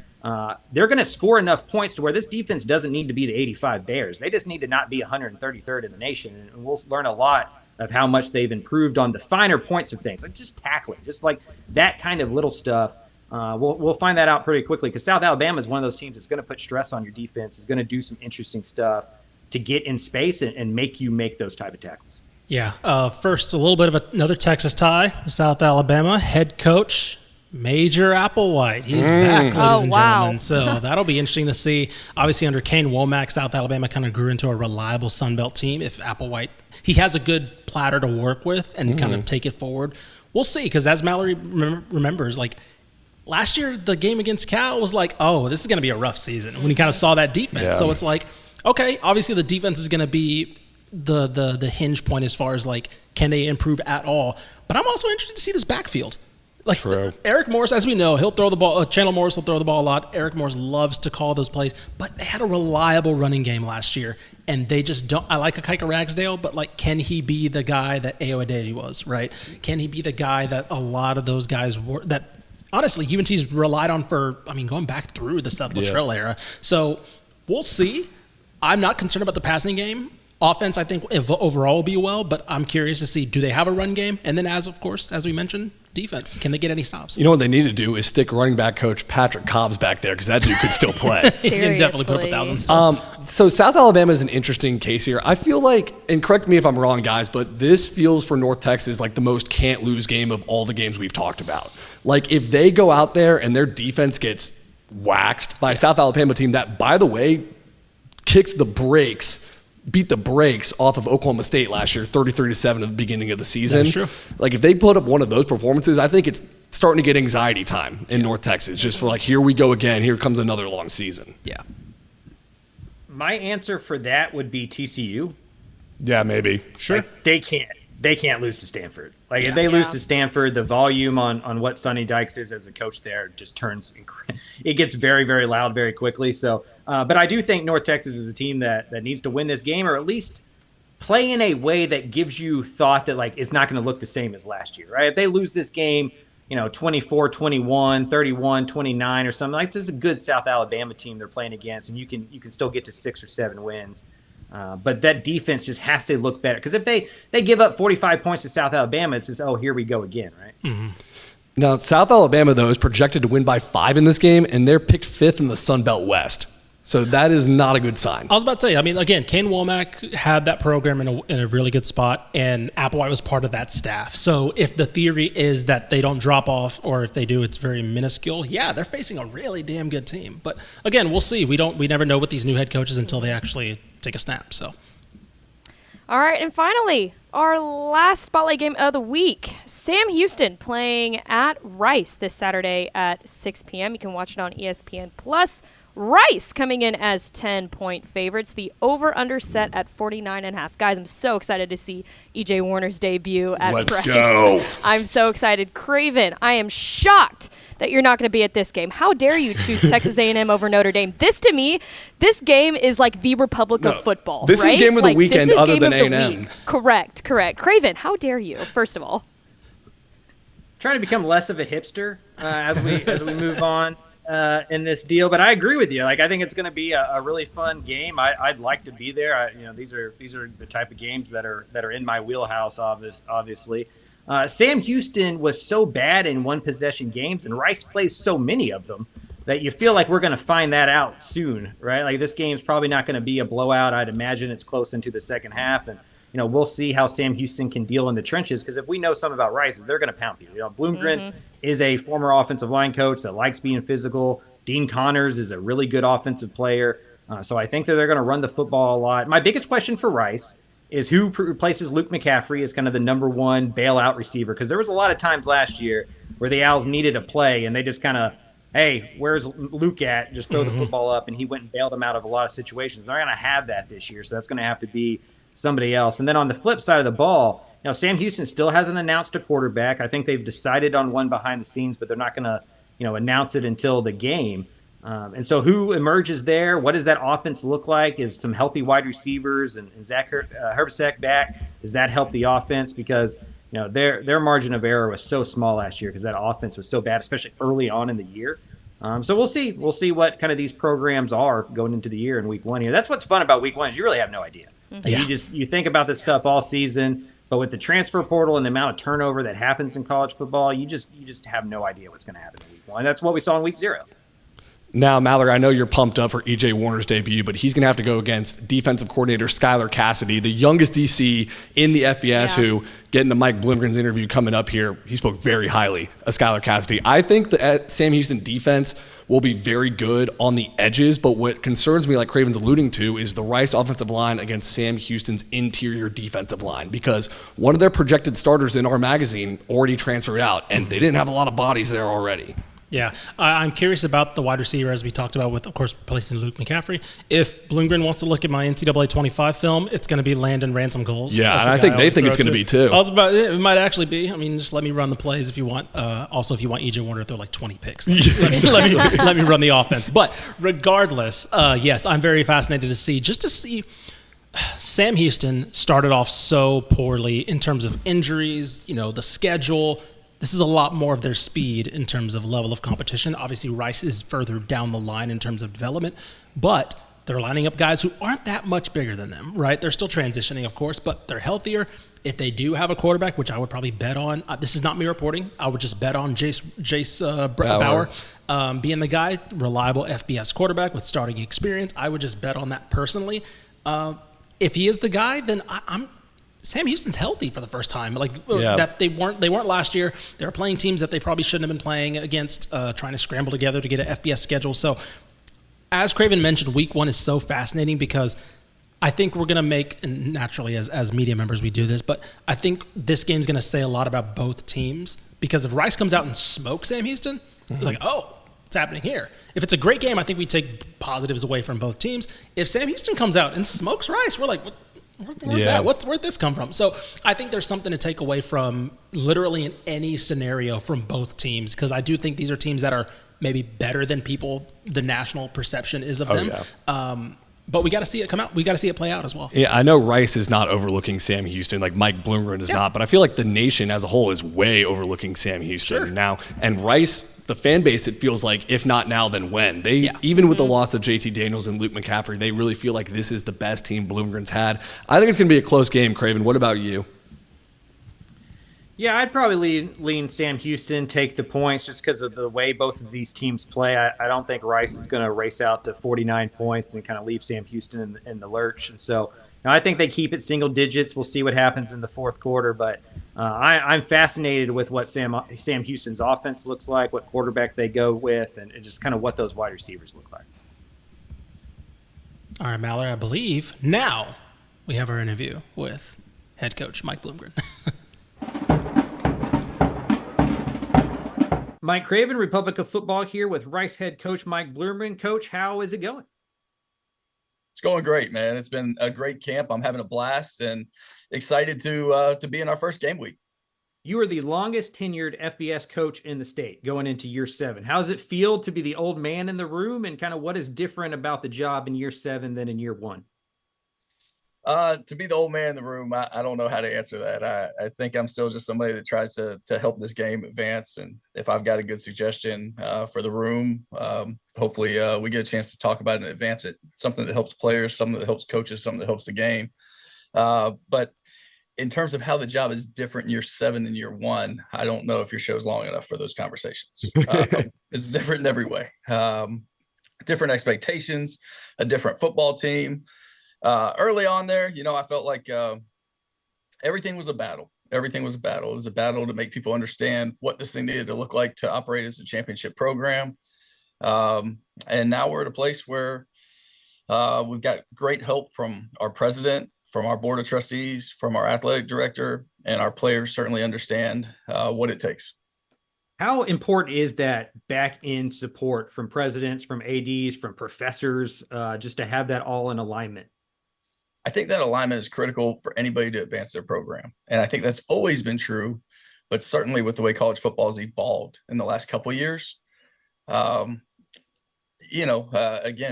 they're going to score enough points to where this defense doesn't need to be the 85 Bears. They just need to not be 133rd in the nation. And we'll learn a lot of how much they've improved on the finer points of things, like just tackling, just like that kind of little stuff. We'll find that out pretty quickly because South Alabama is one of those teams that's going to put stress on your defense, is going to do some interesting stuff to get in space and make you make those type of tackles.
Yeah. First, a little bit of another Texas tie. South Alabama head coach Major Applewhite. He's back, ladies and gentlemen. So that'll be interesting to see. Obviously, under Kane Womack, South Alabama kind of grew into a reliable Sun Belt team. If Applewhite, he has a good platter to work with and kind of take it forward. We'll see, because as Mallory remembers, like, last year, the game against Cal was like, oh, this is going to be a rough season when you kind of saw that defense. Yeah. So it's like, okay, obviously the defense is going to be the hinge point as far as, like, can they improve at all? But I'm also interested to see this backfield. Like, Eric Morris, as we know, he'll throw the ball. Chandler Morris will throw the ball a lot. Eric Morris loves to call those plays. But they had a reliable running game last year, and they just don't. I like Akaika Ragsdale, but, like, can he be the guy that Ayoadeji was, right? Can he be the guy that a lot of those guys were, that honestly, UNT's relied on going back through the Seth Luttrell era. So we'll see. I'm not concerned about the passing game. Offense, I think, overall will be well, but I'm curious to see, do they have a run game? And then, as we mentioned, defense. Can they get any stops?
You know what they need to do is stick running back coach Patrick Cobbs back there, because that dude could still play.
He can definitely put up 1,000 stops.
So South Alabama is an interesting case here. I feel like, and correct me if I'm wrong, guys, but this feels for North Texas like the most can't-lose game of all the games we've talked about. Like, if they go out there and their defense gets waxed by a South Alabama team that, by the way, beat the brakes off of Oklahoma State last year, 33-7 at the beginning of the season.
That's true.
Like, if they put up one of those performances, I think it's starting to get anxiety time in North Texas, just for like, here we go again. Here comes another long season.
Yeah.
My answer for that would be TCU.
Yeah, maybe.
Sure. Like, they can't lose to Stanford. Like, if they lose to Stanford, the volume on what Sonny Dykes is as a coach there just turns it gets very, very loud very quickly. So, but I do think North Texas is a team that needs to win this game, or at least play in a way that gives you thought that, like, it's not going to look the same as last year, right? If they lose this game, 24-21, 31-29 or something, like, this is a good South Alabama team they're playing against, and you can still get to 6 or 7 wins. But that defense just has to look better, because if they give up 45 points to South Alabama, it's just, oh, here we go again, right?
Mm-hmm.
Now, South Alabama, though, is projected to win by 5 in this game, and they're picked 5th in the Sun Belt West. So that is not a good sign.
I was about to say, I mean, again, Kane Womack had that program in a really good spot, and Applewhite was part of that staff. So if the theory is that they don't drop off, or if they do, it's very minuscule, yeah, they're facing a really damn good team. But again, we'll see. We never know with these new head coaches until they actually take a snap. So.
All right, and finally, our last spotlight game of the week. Sam Houston playing at Rice this Saturday at 6 p.m. You can watch it on ESPN+. Rice coming in as 10-point favorites. The over-under set at 49.5. Guys, I'm so excited to see E.J. Warner's debut at Rice.
Let's go.
I'm so excited. Craven, I am shocked that you're not going to be at this game. How dare you choose Texas A&M over Notre Dame? This, to me, this game is like the Republic of football,
This
right?
is game of the weekend
this is
other
game
than
of the
A&M.
week. Correct. Craven, how dare you, first of all?
Trying to become less of a hipster as we move on in this deal, but I agree with you. Like, I think it's going to be a really fun game. I'd like to be there. These are the type of games that are in my wheelhouse. Obviously, Sam Houston was so bad in one possession games, and Rice plays so many of them that you feel like we're going to find that out soon, right? Like, this game's probably not going to be a blowout. I'd imagine it's close into the second half, and we'll see how Sam Houston can deal in the trenches, because if we know something about Rice, is they're going to pound people. Bloomgren is a former offensive line coach that likes being physical. Dean Connors is a really good offensive player. So I think that they're going to run the football a lot. My biggest question for Rice is who replaces Luke McCaffrey as kind of the number one bailout receiver, because there was a lot of times last year where the Owls needed a play, and they just kind of, hey, where's Luke at? Just throw the football up, and he went and bailed them out of a lot of situations. They're going to have that this year, so that's going to have to be somebody else. And then on the flip side of the ball, Sam Houston still hasn't announced a quarterback. I think they've decided on one behind the scenes, but they're not going to, announce it until the game. And so who emerges there? What does that offense look like? Is some healthy wide receivers and Zach Herbesek back? Does that help the offense? Because, their margin of error was so small last year because that offense was so bad, especially early on in the year. So we'll see. We'll see what kind of these programs are going into the year in week one here. That's what's fun about week one is you really have no idea. Like, you think about this stuff all season, but with the transfer portal and the amount of turnover that happens in college football, you just have no idea what's going to happen in week one. That's what we saw in week 0.
Now, Mallory, I know you're pumped up for E.J. Warner's debut, but he's going to have to go against defensive coordinator Skylar Cassidy, the youngest DC in the FBS, who, getting to Mike Bloomgren's interview coming up here, he spoke very highly of Skylar Cassidy. I think the Sam Houston defense will be very good on the edges, but what concerns me, like Craven's alluding to, is the Rice offensive line against Sam Houston's interior defensive line, because one of their projected starters in our magazine already transferred out, and they didn't have a lot of bodies there already.
Yeah, I'm curious about the wide receiver, as we talked about with, of course, replacing Luke McCaffrey. If Bloomgren wants to look at my NCAA 25 film, it's going to be Landon Ransom Goals.
Yeah, and I think they think it's going to be too.
It might actually be. I mean, just let me run the plays if you want. Also, if you want E.J. Warner to throw like 20 picks, let me run the offense. But regardless, yes, I'm very fascinated to see Sam Houston started off so poorly in terms of injuries, the schedule. This is a lot more of their speed in terms of level of competition. Obviously, Rice is further down the line in terms of development, but they're lining up guys who aren't that much bigger than them, right? They're still transitioning, of course, but they're healthier. If they do have a quarterback, which I would probably bet on, this is not me reporting, I would just bet on Jace Bauer being the guy, reliable FBS quarterback with starting experience. I would just bet on that personally. If he is the guy, then Sam Houston's healthy for the first time. That they weren't last year. They were playing teams that they probably shouldn't have been playing against, trying to scramble together to get an FBS schedule. So, as Craven mentioned, week one is so fascinating because I think we're going to make, and naturally as media members we do this, but I think this game's going to say a lot about both teams, because if Rice comes out and smokes Sam Houston, it's like, oh, what's happening here? If it's a great game, I think we take positives away from both teams. If Sam Houston comes out and smokes Rice, we're like, where's that? Where'd this come from? So I think there's something to take away from literally in any scenario from both teams, because I do think these are teams that are maybe better than the national perception is of them. Yeah. But we got to see it come out. We got to see it play out as well.
Yeah, I know Rice is not overlooking Sam Houston, like Mike Bloomgren is not, but I feel like the nation as a whole is way overlooking Sam Houston now. And Rice, the fan base, it feels like, if not now, then when? Even with the loss of JT Daniels and Luke McCaffrey, they really feel like this is the best team Bloomgren's had. I think it's going to be a close game, Craven. What about you?
Yeah, I'd probably lean Sam Houston, take the points just because of the way both of these teams play. I don't think Rice is going to race out to 49 points and kind of leave Sam Houston in the lurch. And so I think they keep it single digits. We'll see what happens in the fourth quarter. But I'm fascinated with what Sam Houston's offense looks like, what quarterback they go with, and just kind of what those wide receivers look like.
All right, Mallory, I believe now we have our interview with head coach Mike Bloomgren.
Mike Craven, Republic of Football here with Rice head coach Mike Bloomgren. Coach, how is it going?
It's going great, man. It's been a great camp. I'm having a blast and excited to be in our first game week.
You are the longest tenured FBS coach in the state going into year 7. How does it feel to be the old man in the room, and kind of what is different about the job in year 7 than in year 1?
To be the old man in the room, I don't know how to answer that. I think I'm still just somebody that tries to help this game advance. And if I've got a good suggestion for the room, hopefully we get a chance to talk about it and advance it. Something that helps players, something that helps coaches, something that helps the game. But in terms of how the job is different in year 7 than year 1, I don't know if your show's long enough for those conversations. It's different in every way. Different expectations, a different football team. Early on there, I felt like everything was a battle. Everything was a battle. It was a battle to make people understand what this thing needed to look like to operate as a championship program. And now we're at a place where we've got great help from our president, from our board of trustees, from our athletic director, and our players certainly understand what it takes.
How important is that back end support from presidents, from ADs, from professors, just to have that all in alignment?
I think that alignment is critical for anybody to advance their program. And I think that's always been true, but certainly with the way college football has evolved in the last couple of years. Again,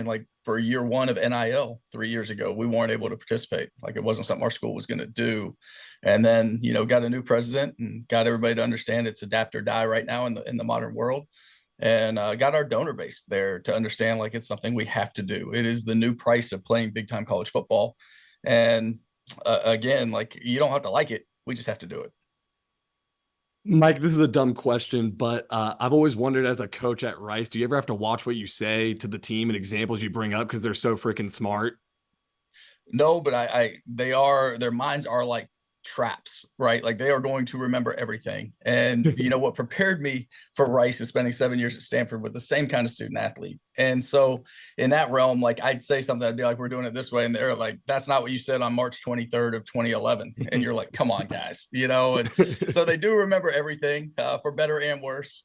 like for year 1 of NIL 3 years ago, we weren't able to participate. Like it wasn't something our school was going to do. And then, got a new president and got everybody to understand it's adapt or die right now in the modern world. And got our donor base there to understand like it's something we have to do. It is the new price of playing big time college football. And again, like you don't have to like it. We just have to do it.
Mike, this is a dumb question, but I've always wondered as a coach at Rice, do you ever have to watch what you say to the team and examples you bring up because they're so freaking smart?
No, but their minds are like traps, right? Like they are going to remember everything. And what prepared me for Rice is spending 7 years at Stanford with the same kind of student athlete. And so in that realm, like I'd say something, I'd be like, we're doing it this way. And they're like, that's not what you said on March 23rd of 2011. And you're like, come on, guys, and so they do remember everything for better and worse.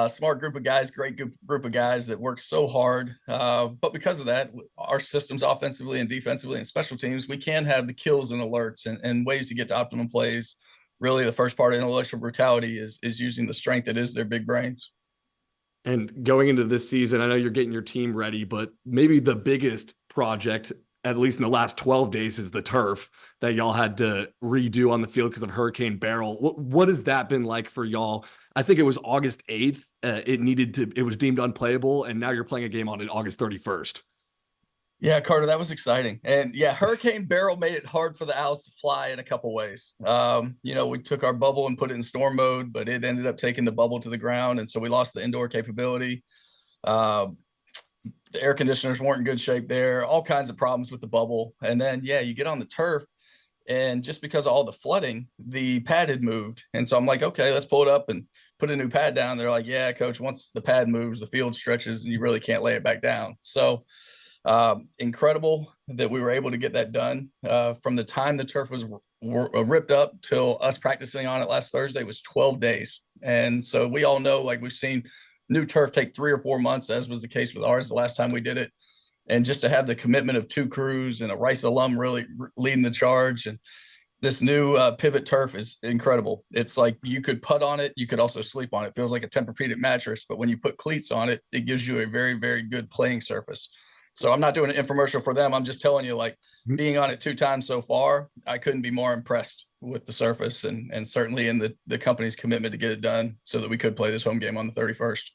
Smart group of guys, great group of guys that work so hard. But because of that, our systems offensively and defensively and special teams, we can have the kills and alerts and ways to get to optimum plays. Really, the first part of intellectual brutality is using the strength that is their big brains.
And going into this season, I know you're getting your team ready, but maybe the biggest project, at least in the last 12 days, is the turf that y'all had to redo on the field because of Hurricane Beryl. What has that been like for y'all? I think it was August 8th. It was deemed unplayable, and now you're playing a game on it August 31st.
Yeah, Carter, that was exciting. And yeah, Hurricane Beryl made it hard for the Owls to fly in a couple ways. We took our bubble and put it in storm mode, but it ended up taking the bubble to the ground. And so we lost the indoor capability. The air conditioners weren't in good shape there, all kinds of problems with the bubble. And then, you get on the turf, and just because of all the flooding, the pad had moved. And so I'm like, okay, let's pull it up and put a new pad down. They're like, yeah, coach, once the pad moves, the field stretches and you really can't lay it back down. So incredible that we were able to get that done. From the time the turf was ripped up till us practicing on it last Thursday was 12 days. And so we all know, like we've seen new turf take 3 or 4 months, as was the case with ours the last time we did it. And just to have the commitment of 2 crews and a Rice alum really leading the charge. And this new pivot turf is incredible. It's like you could putt on it. You could also sleep on it. It feels like a Tempur-Pedic mattress, but when you put cleats on it, it gives you a very, very good playing surface. So I'm not doing an infomercial for them. I'm just telling you, like being on it 2 times so far, I couldn't be more impressed with the surface and certainly in the company's commitment to get it done so that we could play this home game on the 31st.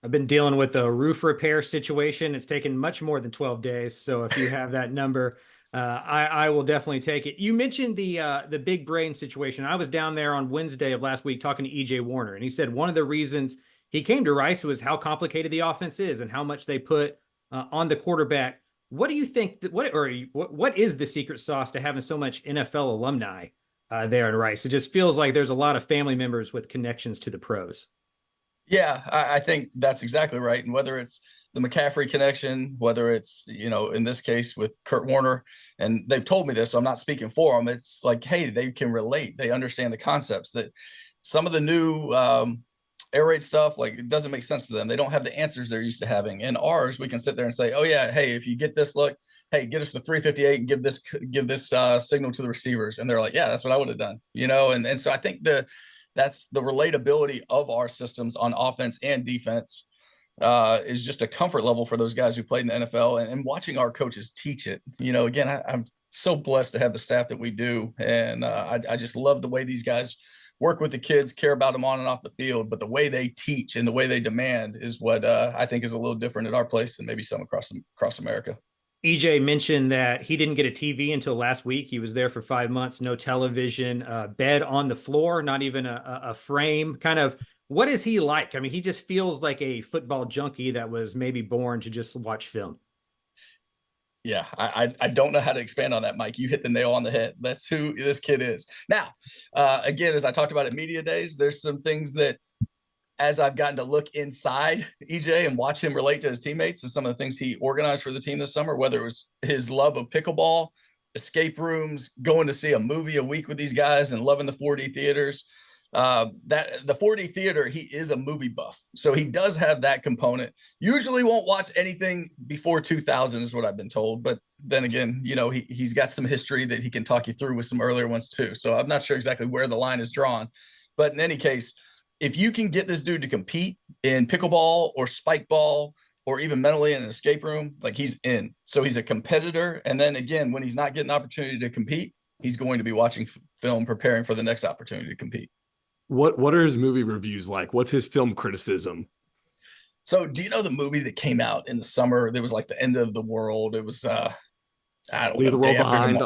I've been dealing with a roof repair situation. It's taken much more than 12 days. So if you have that number, I will definitely take it. You mentioned the big brain situation. I was down there on Wednesday of last week talking to EJ Warner, and he said one of the reasons he came to Rice was how complicated the offense is and how much they put on the quarterback. What do you think? What is the secret sauce to having so much NFL alumni there in Rice? It just feels like there's a lot of family members with connections to the pros.
Yeah, I think that's exactly right. And whether it's the McCaffrey connection, whether it's, in this case with Kurt Warner, and they've told me this, so I'm not speaking for them. It's like, hey, they can relate. They understand the concepts that some of the new air raid stuff, like it doesn't make sense to them. They don't have the answers they're used to having. In ours, we can sit there and say, oh yeah, hey, if you get this look, hey, get us the 358 and give this signal to the receivers. And they're like, yeah, that's what I would have done, And so I think that's the relatability of our systems on offense and defense is just a comfort level for those guys who played in the NFL and watching our coaches teach it. Again, I'm so blessed to have the staff that we do. And I just love the way these guys work with the kids, care about them on and off the field, but the way they teach and the way they demand is what I think is a little different at our place than maybe some across America.
EJ mentioned that he didn't get a TV until last week. He was there for 5 months, no television, bed on the floor, not even a frame. Kind of, what is he like? I mean, he just feels like a football junkie that was maybe born to just watch film.
Yeah, I don't know how to expand on that, Mike. You hit the nail on the head. That's who this kid is. Now, again, as I talked about at media days, there's some things that as I've gotten to look inside EJ and watch him relate to his teammates and some of the things he organized for the team this summer, whether it was his love of pickleball, escape rooms, going to see a movie a week with these guys and loving the 4D theaters, that the 4D theater, he is a movie buff. So he does have that component. Usually won't watch anything before 2000 is what I've been told. But then again, he's got some history that he can talk you through with some earlier ones too. So I'm not sure exactly where the line is drawn, but in any case, if you can get this dude to compete in pickleball or spike ball or even mentally in an escape room, like he's in. So he's a competitor. And then again, when he's not getting an opportunity to compete, he's going to be watching film, preparing for the next opportunity to compete.
What are his movie reviews like? What's his film criticism?
So do you know the movie that came out in the summer? There was like the end of the world. It was, I don't
Leave
know.
the World Behind.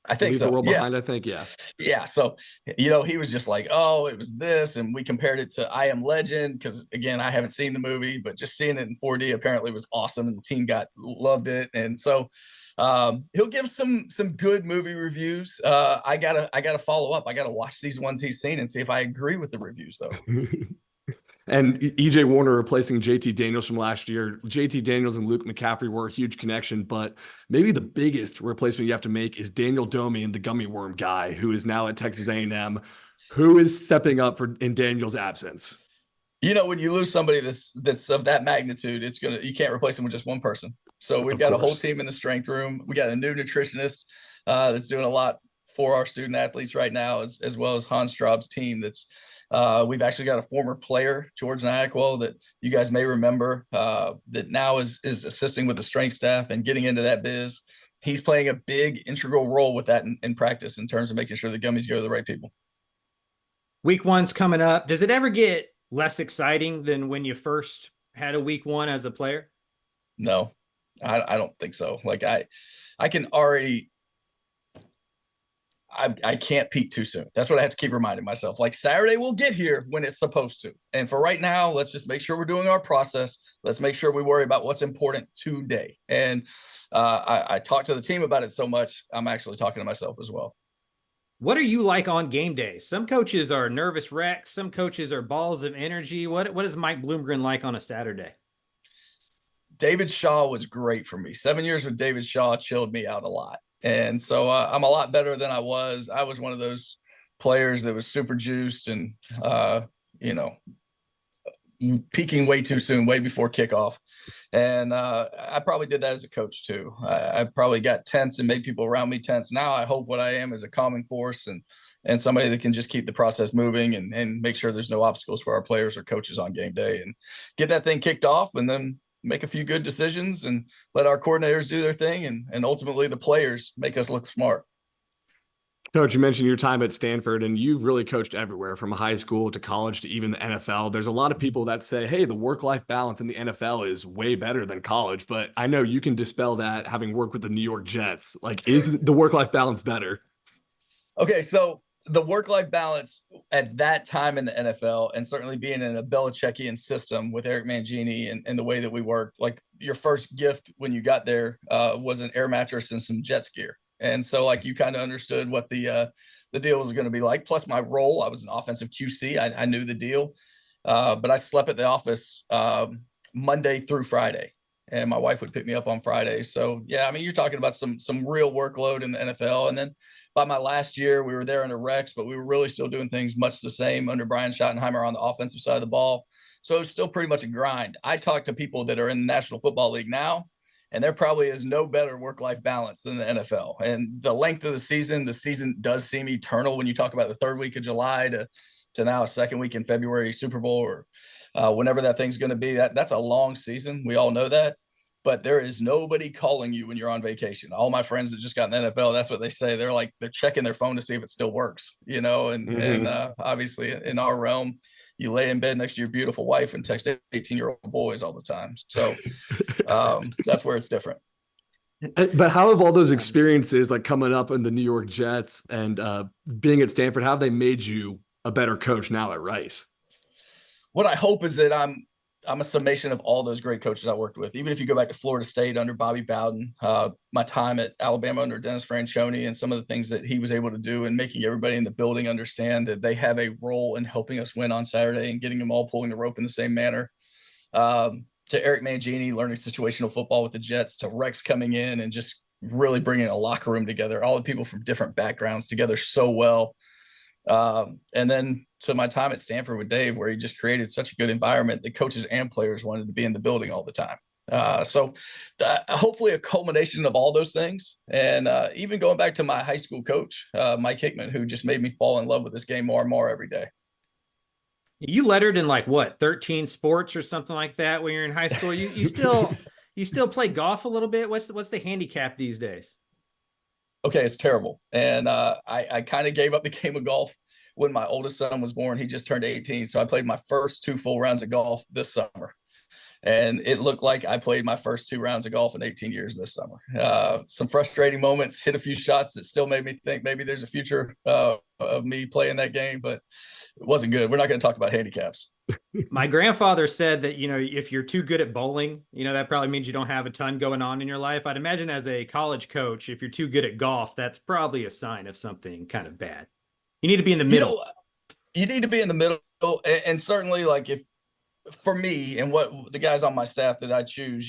I think
Leave
so.
the World
Yeah.
Behind, I think, yeah.
Yeah. So, he was just like, oh, it was this. And we compared it to I Am Legend because, again, I haven't seen the movie, but just seeing it in 4D apparently was awesome. And the team loved it. And so he'll give some good movie reviews. I gotta follow up. I got to watch these ones he's seen and see if I agree with the reviews, though.
And EJ Warner replacing JT Daniels from last year. JT Daniels and Luke McCaffrey were a huge connection, but maybe the biggest replacement you have to make is Daniel Domi, the gummy worm guy, who is now at Texas A&M. Who is stepping up in Daniel's absence?
When you lose somebody that's of that magnitude, you can't replace them with just one person. So we've got a whole team in the strength room. We got a new nutritionist that's doing a lot for our student athletes right now, as well as Hans Straub's team. We've actually got a former player, George Nyakwo, that you guys may remember, that now is assisting with the strength staff and getting into that biz. He's playing a big integral role with that in practice in terms of making sure the gummies go to the right people.
Week 1's coming up. Does it ever get less exciting than when you first had a week 1 as a player?
No, I don't think so. Like I can already, I can't peak too soon. That's what I have to keep reminding myself. Like Saturday will get here when it's supposed to. And for right now, let's just make sure we're doing our process. Let's make sure we worry about what's important today. And I talked to the team about it so much, I'm actually talking to myself as well.
What are you like on game day? Some coaches are nervous wrecks. Some coaches are balls of energy. What is Mike Bloomgren like on a Saturday?
David Shaw was great for me. 7 years with David Shaw chilled me out a lot. And so I'm a lot better than I was. I was one of those players that was super juiced and, peaking way too soon, way before kickoff. And I probably did that as a coach too. I probably got tense and made people around me tense. Now I hope what I am is a calming force and somebody that can just keep the process moving and make sure there's no obstacles for our players or coaches on game day and get that thing kicked off and then make a few good decisions and let our coordinators do their thing and ultimately the players make us look smart.
Coach, you mentioned your time at Stanford, and you've really coached everywhere from high school to college to even the NFL. There's a lot of people that say, hey, the work-life balance in the NFL is way better than college, but I know you can dispel that having worked with the New York Jets. Like, is the work-life balance better?
Okay, so the work-life balance at that time in the NFL, and certainly being in a Belichickian system with Eric Mangini and the way that we worked, like your first gift when you got there was an air mattress and some Jets gear. And so like you kind of understood what the deal was going to be like. Plus my role, I was an offensive QC. I knew the deal, but I slept at the office Monday through Friday, and my wife would pick me up on Friday. So yeah, I mean, you're talking about some real workload in the NFL. And then by my last year, we were there under Rex, but we were really still doing things much the same under Brian Schottenheimer on the offensive side of the ball. So it's still pretty much a grind. I talk to people that are in the National Football League now, and there probably is no better work-life balance than the NFL. And the length of the season does seem eternal when you talk about the third week of July to now a second week in February, Super Bowl, or whenever that thing's going to be. That's a long season. We all know that. But there is nobody calling you when you're on vacation. All my friends that just got in the NFL, that's what they say. They're checking their phone to see if it still works, and obviously in our realm, you lay in bed next to your beautiful wife and text 18-year-old boys all the time. So that's where it's different.
But how have all those experiences, like coming up in the New York Jets and being at Stanford, how have they made you a better coach now at Rice?
What I hope is that I'm a summation of all those great coaches I worked with. Even if you go back to Florida State under Bobby Bowden, my time at Alabama under Dennis Franchione, and some of the things that he was able to do and making everybody in the building understand that they have a role in helping us win on Saturday and getting them all pulling the rope in the same manner. To Eric Mangini learning situational football with the Jets, to Rex coming in and just really bringing a locker room together, all the people from different backgrounds together so well. And then to my time at Stanford with Dave, where he just created such a good environment that coaches and players wanted to be in the building all the time. So hopefully a culmination of all those things. And even going back to my high school coach, Mike Hickman, who just made me fall in love with this game more and more every day.
You lettered in 13 sports or something like that when you're in high school. You still play golf a little bit. What's the handicap these days?
Okay, it's terrible. And I kind of gave up the game of golf when my oldest son was born. He just turned 18. So I played my first 2 full rounds of golf this summer. And it looked like I played my first 2 rounds of golf in 18 years this summer. Some frustrating moments, hit a few shots that still made me think maybe there's a future of me playing that game, but it wasn't good. We're not going to talk about handicaps.
My grandfather said that, if you're too good at bowling, that probably means you don't have a ton going on in your life. I'd imagine as a college coach, if you're too good at golf, that's probably a sign of something kind of bad. You need to be in the middle.
You need to be in the middle. And certainly if for me and what the guys on my staff that I choose,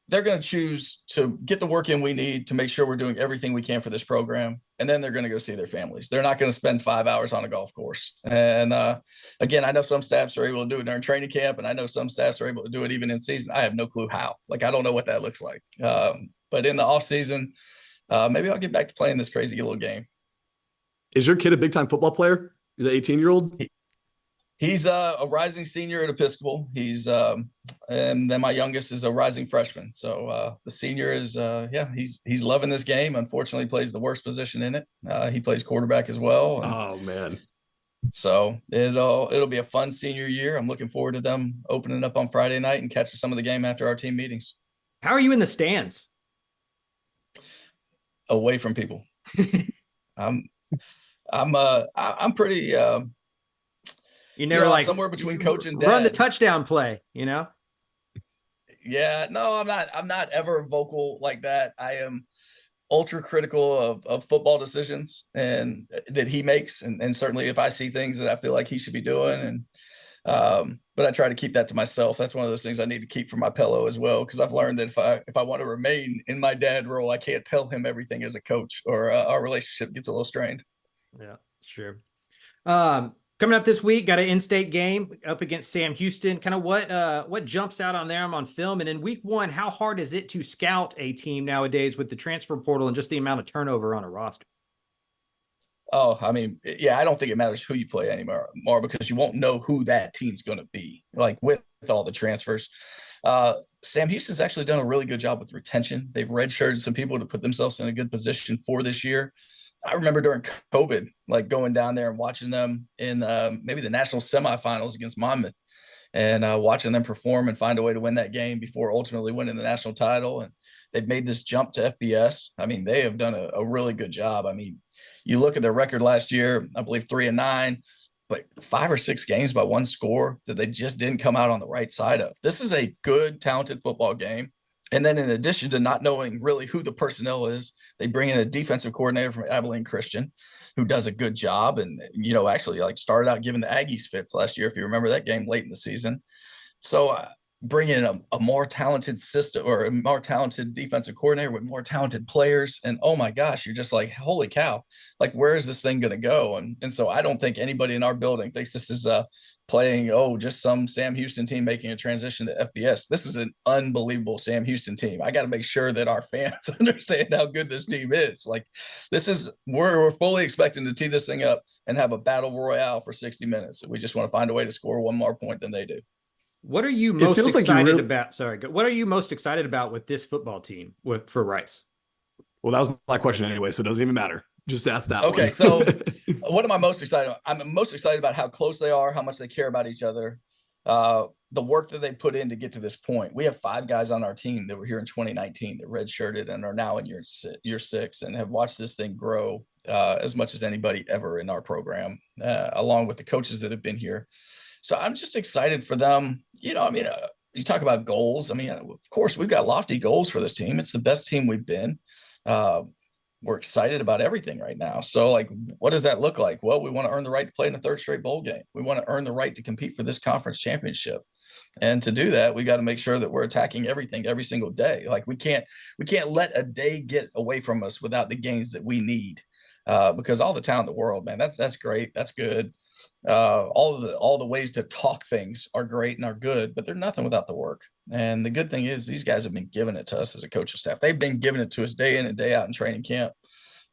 they're going to choose to get the work in we need to make sure we're doing everything we can for this program. And then they're going to go see their families. They're not going to spend 5 hours on a golf course. And again, I know some staffs are able to do it during training camp, and I know some staffs are able to do it even in season. I have no clue how. I don't know what that looks like. But in the off season, maybe I'll get back to playing this crazy little game.
Is your kid a big time football player? The 18-year-old?
He's a rising senior at Episcopal. He's and then my youngest is a rising freshman. So the senior is he's loving this game. Unfortunately, plays the worst position in it. He plays quarterback as well.
Oh man!
So it'll be a fun senior year. I'm looking forward to them opening up on Friday night and catching some of the game after our team meetings.
How are you in the stands?
Away from people. I'm pretty.
You never
somewhere between coach and dad.
Run the touchdown play,
Yeah, no, I'm not ever vocal like that. I am ultra critical of football decisions and that he makes. And certainly if I see things that I feel like he should be doing, and but I try to keep that to myself. That's one of those things I need to keep for my pillow as well. Cause I've learned that if I want to remain in my dad role, I can't tell him everything as a coach, or our relationship gets a little strained.
Yeah, sure. Coming up this week, got an in-state game up against Sam Houston. Kind of what jumps out on them on film? And in week 1, how hard is it to scout a team nowadays with the transfer portal and just the amount of turnover on a roster?
Oh, I mean, yeah, I don't think it matters who you play anymore because you won't know who that team's going to be, with all the transfers. Sam Houston's actually done a really good job with retention. They've redshirted some people to put themselves in a good position for this year. I remember during COVID, like going down there and watching them in maybe the national semifinals against Monmouth, and watching them perform and find a way to win that game before ultimately winning the national title. And they've made this jump to FBS. I mean, they have done a really good job. I mean, you look at their record last year, I believe 3-9, but 5 or 6 games by one score that they just didn't come out on the right side of. This is a good, talented football game. And then in addition to not knowing really who the personnel is, they bring in a defensive coordinator from Abilene Christian who does a good job and, actually like started out giving the Aggies fits last year, if you remember that game late in the season. So bring in a more talented system or a more talented defensive coordinator with more talented players. And oh my gosh, you're just like, holy cow, like where is this thing going to go? And so I don't think anybody in our building thinks this is playing, just some Sam Houston team making a transition to FBS. This is an unbelievable Sam Houston team. I got to make sure that our fans understand how good this team is. Like we're fully expecting to tee this thing up and have a battle royale for 60 minutes. We just want to find a way to score one more point than they do.
What are you most excited about? Sorry, what are you most excited about with this football team for Rice?
Well, that was my question anyway, so it doesn't even matter. Just ask that.
Okay,
one.
So what am I most excited about? I'm most excited about how close they are, how much they care about each other, the work that they put in to get to this point. We have 5 guys on our team that were here in 2019 that redshirted and are now in year 6 and have watched this thing grow as much as anybody ever in our program, along with the coaches that have been here. So I'm just excited for them. You talk about goals. I mean, of course, we've got lofty goals for this team. It's the best team we've been. We're excited about everything right now. So, like, what does that look like? Well, we want to earn the right to play in a 3rd straight bowl game. We want to earn the right to compete for this conference championship. And to do that, we got to make sure that we're attacking everything every single day. Like we can't let a day get away from us without the gains that we need. Because all the talent in the world, man, that's great. That's good. All the ways to talk things are great and are good, but they're nothing without the work. And the good thing is these guys have been giving it to us as a coaching staff. They've been giving it to us day in and day out in training camp.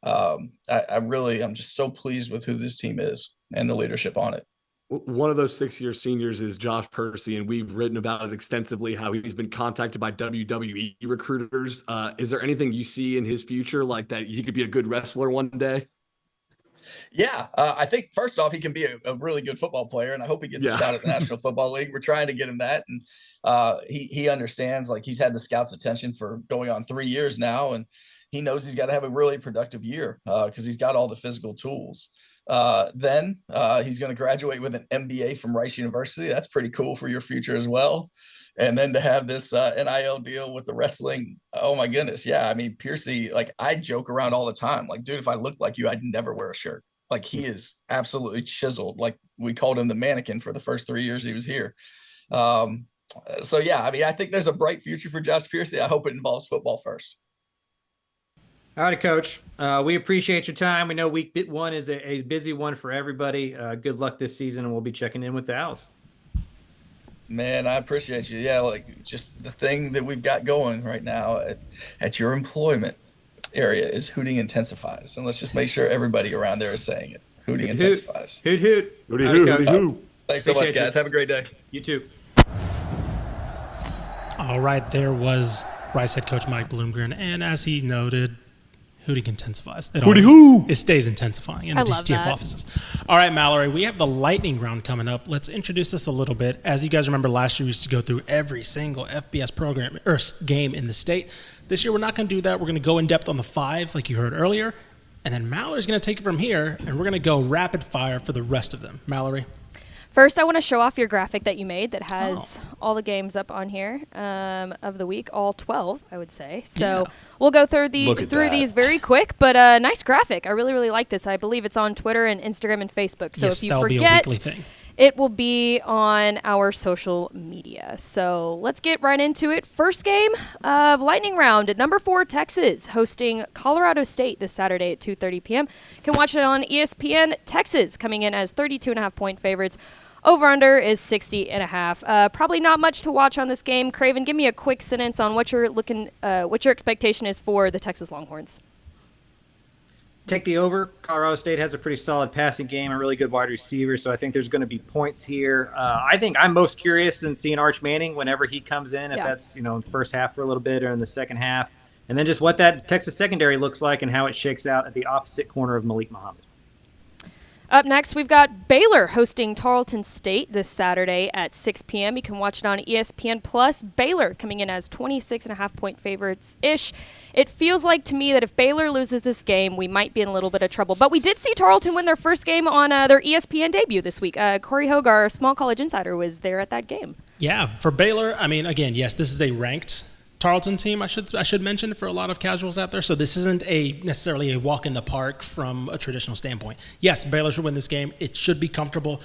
I'm just so pleased with who this team is and the leadership on it.
One of those 6-year seniors is Josh Percy, and we've written about it extensively, how he's been contacted by WWE recruiters. Is there anything you see in his future like that he could be a good wrestler one day?
Yeah, I think first off, he can be a really good football player, and I hope he gets a shot at the National Football League. We're trying to get him that, and he understands, like, he's had the scouts' attention for going on 3 years now, and he knows he's got to have a really productive year because he's got all the physical tools. Then he's going to graduate with an MBA from Rice University. That's pretty cool for your future as well. And then to have this NIL deal with the wrestling, oh my goodness. Yeah. I mean, Piercy, like I joke around all the time. Like, dude, if I looked like you, I'd never wear a shirt. Like he is absolutely chiseled. Like we called him the mannequin for the first 3 years he was here. So yeah, I mean, I think there's a bright future for Josh Piercy. I hope it involves football first.
All right, Coach. We appreciate your time. We know week 1 is a busy one for everybody. Good luck this season, and we'll be checking in with the Owls.
Man, I appreciate you. Yeah, like just the thing that we've got going right now at your employment area is hooting intensifies. And let's just make sure everybody around there is saying it. Hooting intensifies.
Hoot, hoot.
Hooty, hoot, hooty, hoot.
Thanks so much, guys. Have a great day.
You too.
All right, there was Rice head coach Mike Bloomgren. And as he noted, hooting intensifies. It stays intensifying in the DCTF offices. All right, Mallory, we have the lightning round coming up. Let's introduce this a little bit. As you guys remember, last year we used to go through every single FBS program or game in the state. This year we're not going to do that. We're going to go in depth on the 5, like you heard earlier, and then Mallory's going to take it from here, and we're going to go rapid fire for the rest of them. Mallory.
First, I want to show off your graphic that you made that has all the games up on here of the week, all 12, I would say. So we'll go through these very quick, but nice graphic. I really, really like this. I believe it's on Twitter and Instagram and Facebook. So if you forget, it will be on our social media. So let's get right into it. First game of lightning round at number 4, Texas, hosting Colorado State this Saturday at 2:30 p.m. You can watch it on ESPN. Texas coming in as 32.5-point favorites. Over-under is 60.5. Probably not much to watch on this game. Craven, give me a quick sentence on what your expectation is for the Texas Longhorns.
Take the over. Colorado State has a pretty solid passing game, a really good wide receiver, so I think there's going to be points here. I think I'm most curious in seeing Arch Manning whenever he comes in, if that's in the first half for a little bit or in the second half. and then just what that Texas secondary looks like and how it shakes out at the opposite corner of Malik Muhammad.
Up next, we've got Baylor hosting Tarleton State this Saturday at 6 p.m. You can watch it on ESPN+. Baylor coming in as 26.5-point favorites-ish. It feels like to me that if Baylor loses this game, we might be in a little bit of trouble. But we did see Tarleton win their first game on their ESPN debut this week. Corey Hogue, our small college insider, was there at that game.
Yeah, for Baylor, I mean, again, yes, this is a ranked Tarleton team, I should mention, for a lot of casuals out there. So this isn't necessarily a walk in the park from a traditional standpoint. Yes, Baylor should win this game. It should be comfortable.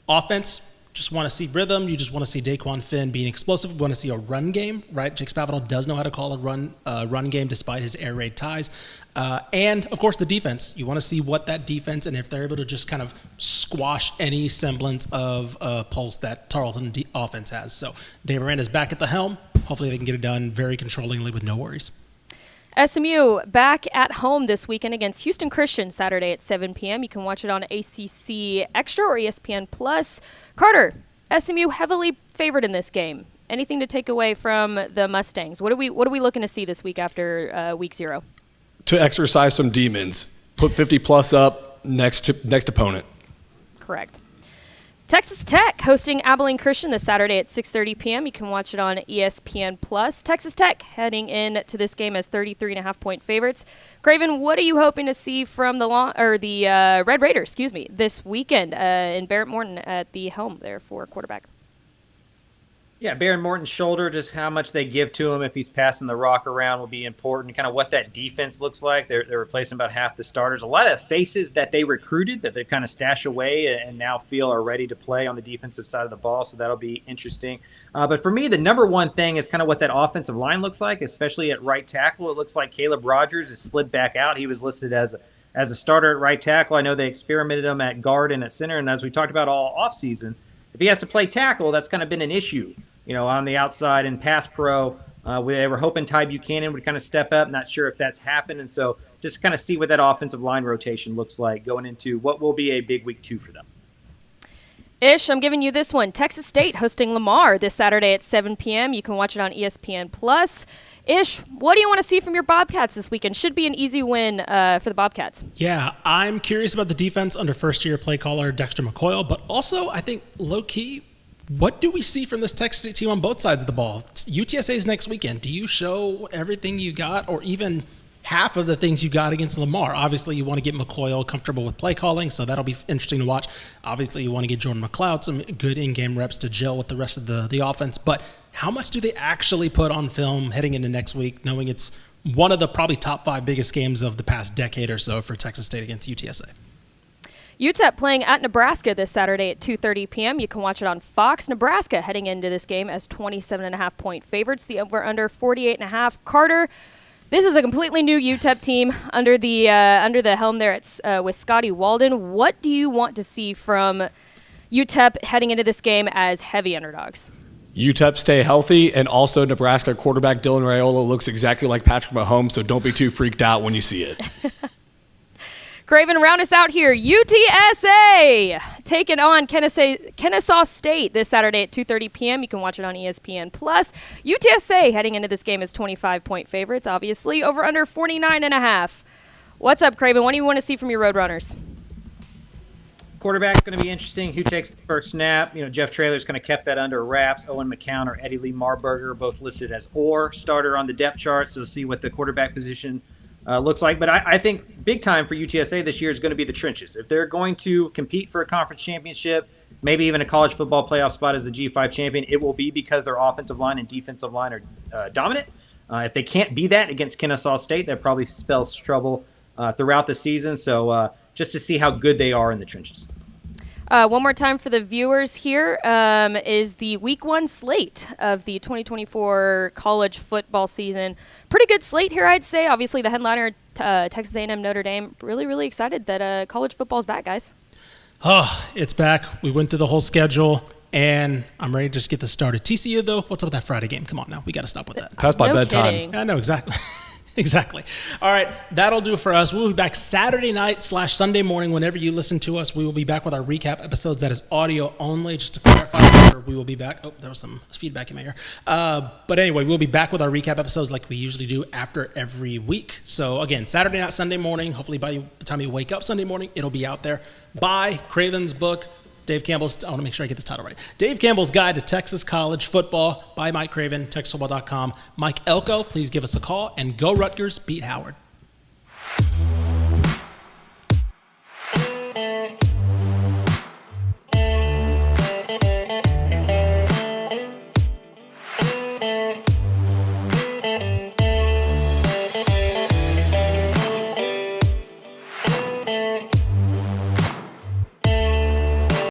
Offense, just want to see rhythm. You just want to see Daquan Finn being explosive. You want to see a run game, right? Jake Spavital does know how to call a run game despite his air raid ties. And, of course, the defense. You want to see what that defense, and if they're able to just kind of squash any semblance of pulse that Tarleton offense has. So Dave Aranda's back at the helm. Hopefully they can get it done very controllingly with no worries.
SMU back at home this weekend against Houston Christian Saturday at 7 p.m. You can watch it on ACC Extra or ESPN+. Carter, SMU heavily favored in this game. Anything to take away from the Mustangs? What are we looking to see this week after week 0?
To exercise some demons. Put 50-plus up next opponent.
Correct. Texas Tech hosting Abilene Christian this Saturday at 6:30 p.m. You can watch it on ESPN+. Texas Tech heading into this game as 33.5-point favorites. Craven, what are you hoping to see from the Red Raiders, this weekend in Barrett Morton at the helm there for quarterback?
Yeah, Baron Morton's shoulder, just how much they give to him if he's passing the rock around will be important. Kind of what that defense looks like. They're replacing about half the starters. A lot of faces that they recruited that they kind of stash away and now feel are ready to play on the defensive side of the ball, so that'll be interesting. But for me, the number one thing is kind of what that offensive line looks like, especially at right tackle. It looks like Caleb Rogers has slid back out. He was listed as a starter at right tackle. I know they experimented him at guard and at center, and as we talked about all offseason, if he has to play tackle, that's kind of been an issue. On the outside in pass pro, they were hoping Ty Buchanan would kind of step up. Not sure if that's happened. And so just kind of see what that offensive line rotation looks like going into what will be a big week 2 for them.
Ish, I'm giving you this one. Texas State hosting Lamar this Saturday at 7 p.m. You can watch it on ESPN+. Ish, what do you want to see from your Bobcats this weekend? Should be an easy win for the Bobcats.
Yeah, I'm curious about the defense under first-year play caller Dexter McCoyle, but also I think low-key, what do we see from this Texas State team on both sides of the ball? UTSA is next weekend. Do you show everything you got or even half of the things you got against Lamar? Obviously, you want to get McCoyle comfortable with play calling, so that'll be interesting to watch. Obviously, you want to get Jordan McLeod some good in-game reps to gel with the rest of the offense. But how much do they actually put on film heading into next week, knowing it's one of the probably top 5 biggest games of the past decade or so for Texas State against UTSA?
UTEP playing at Nebraska this Saturday at 2:30 p.m. You can watch it on Fox. Nebraska heading into this game as 27.5-point favorites. The over/under 48.5. Carter, this is a completely new UTEP team under the helm there with Scotty Walden. What do you want to see from UTEP heading into this game as heavy underdogs?
UTEP stay healthy, and also Nebraska quarterback Dylan Raiola looks exactly like Patrick Mahomes, so don't be too freaked out when you see it.
Craven, round us out here. UTSA taking on Kennesaw State this Saturday at 2:30 p.m. You can watch it on ESPN+. UTSA heading into this game as 25-point favorites, obviously. Over under 49.5. What's up, Craven? What do you want to see from your Roadrunners?
Quarterback's going to be interesting. Who takes the first snap? Jeff Traylor's kind of kept that under wraps. Owen McCown or Eddie Lee Marburger both listed as starter on the depth chart, so we'll see what the quarterback position looks like. But I think big time for UTSA this year is going to be the trenches. If they're going to compete for a conference championship, maybe even a college football playoff spot as the G5 champion, it will be because their offensive line and defensive line are dominant. If they can't be that against Kennesaw State, that probably spells trouble throughout the season. So just to see how good they are in the trenches.
One more time for the viewers here is the Week 1 slate of the 2024 college football season. Pretty good slate here, I'd say. Obviously, the headliner, Texas A&M Notre Dame. Really, really excited that college football's back, guys.
Oh, it's back. We went through the whole schedule, and I'm ready to just get this started. TCU, though, what's up with that Friday game? Come on now. We got to stop with that.
Past my
No
bedtime.
kidding.
I know, exactly. Exactly. All right, that'll do it for us. We'll be back Saturday night / Sunday morning. Whenever you listen to us, we will be back with our recap episodes. That is audio only, just to clarify. We will be back. Oh, there was some feedback in my ear. But anyway, we'll be back with our recap episodes like we usually do after every week. So again, Saturday night, Sunday morning. Hopefully by the time you wake up Sunday morning, it'll be out there. Buy Craven's book. Dave Campbell's, I want to make sure I get this title right. Dave Campbell's Guide to Texas College Football by Mike Craven, TexasFootball.com. Mike Elko, please give us a call. And go Rutgers, beat Howard.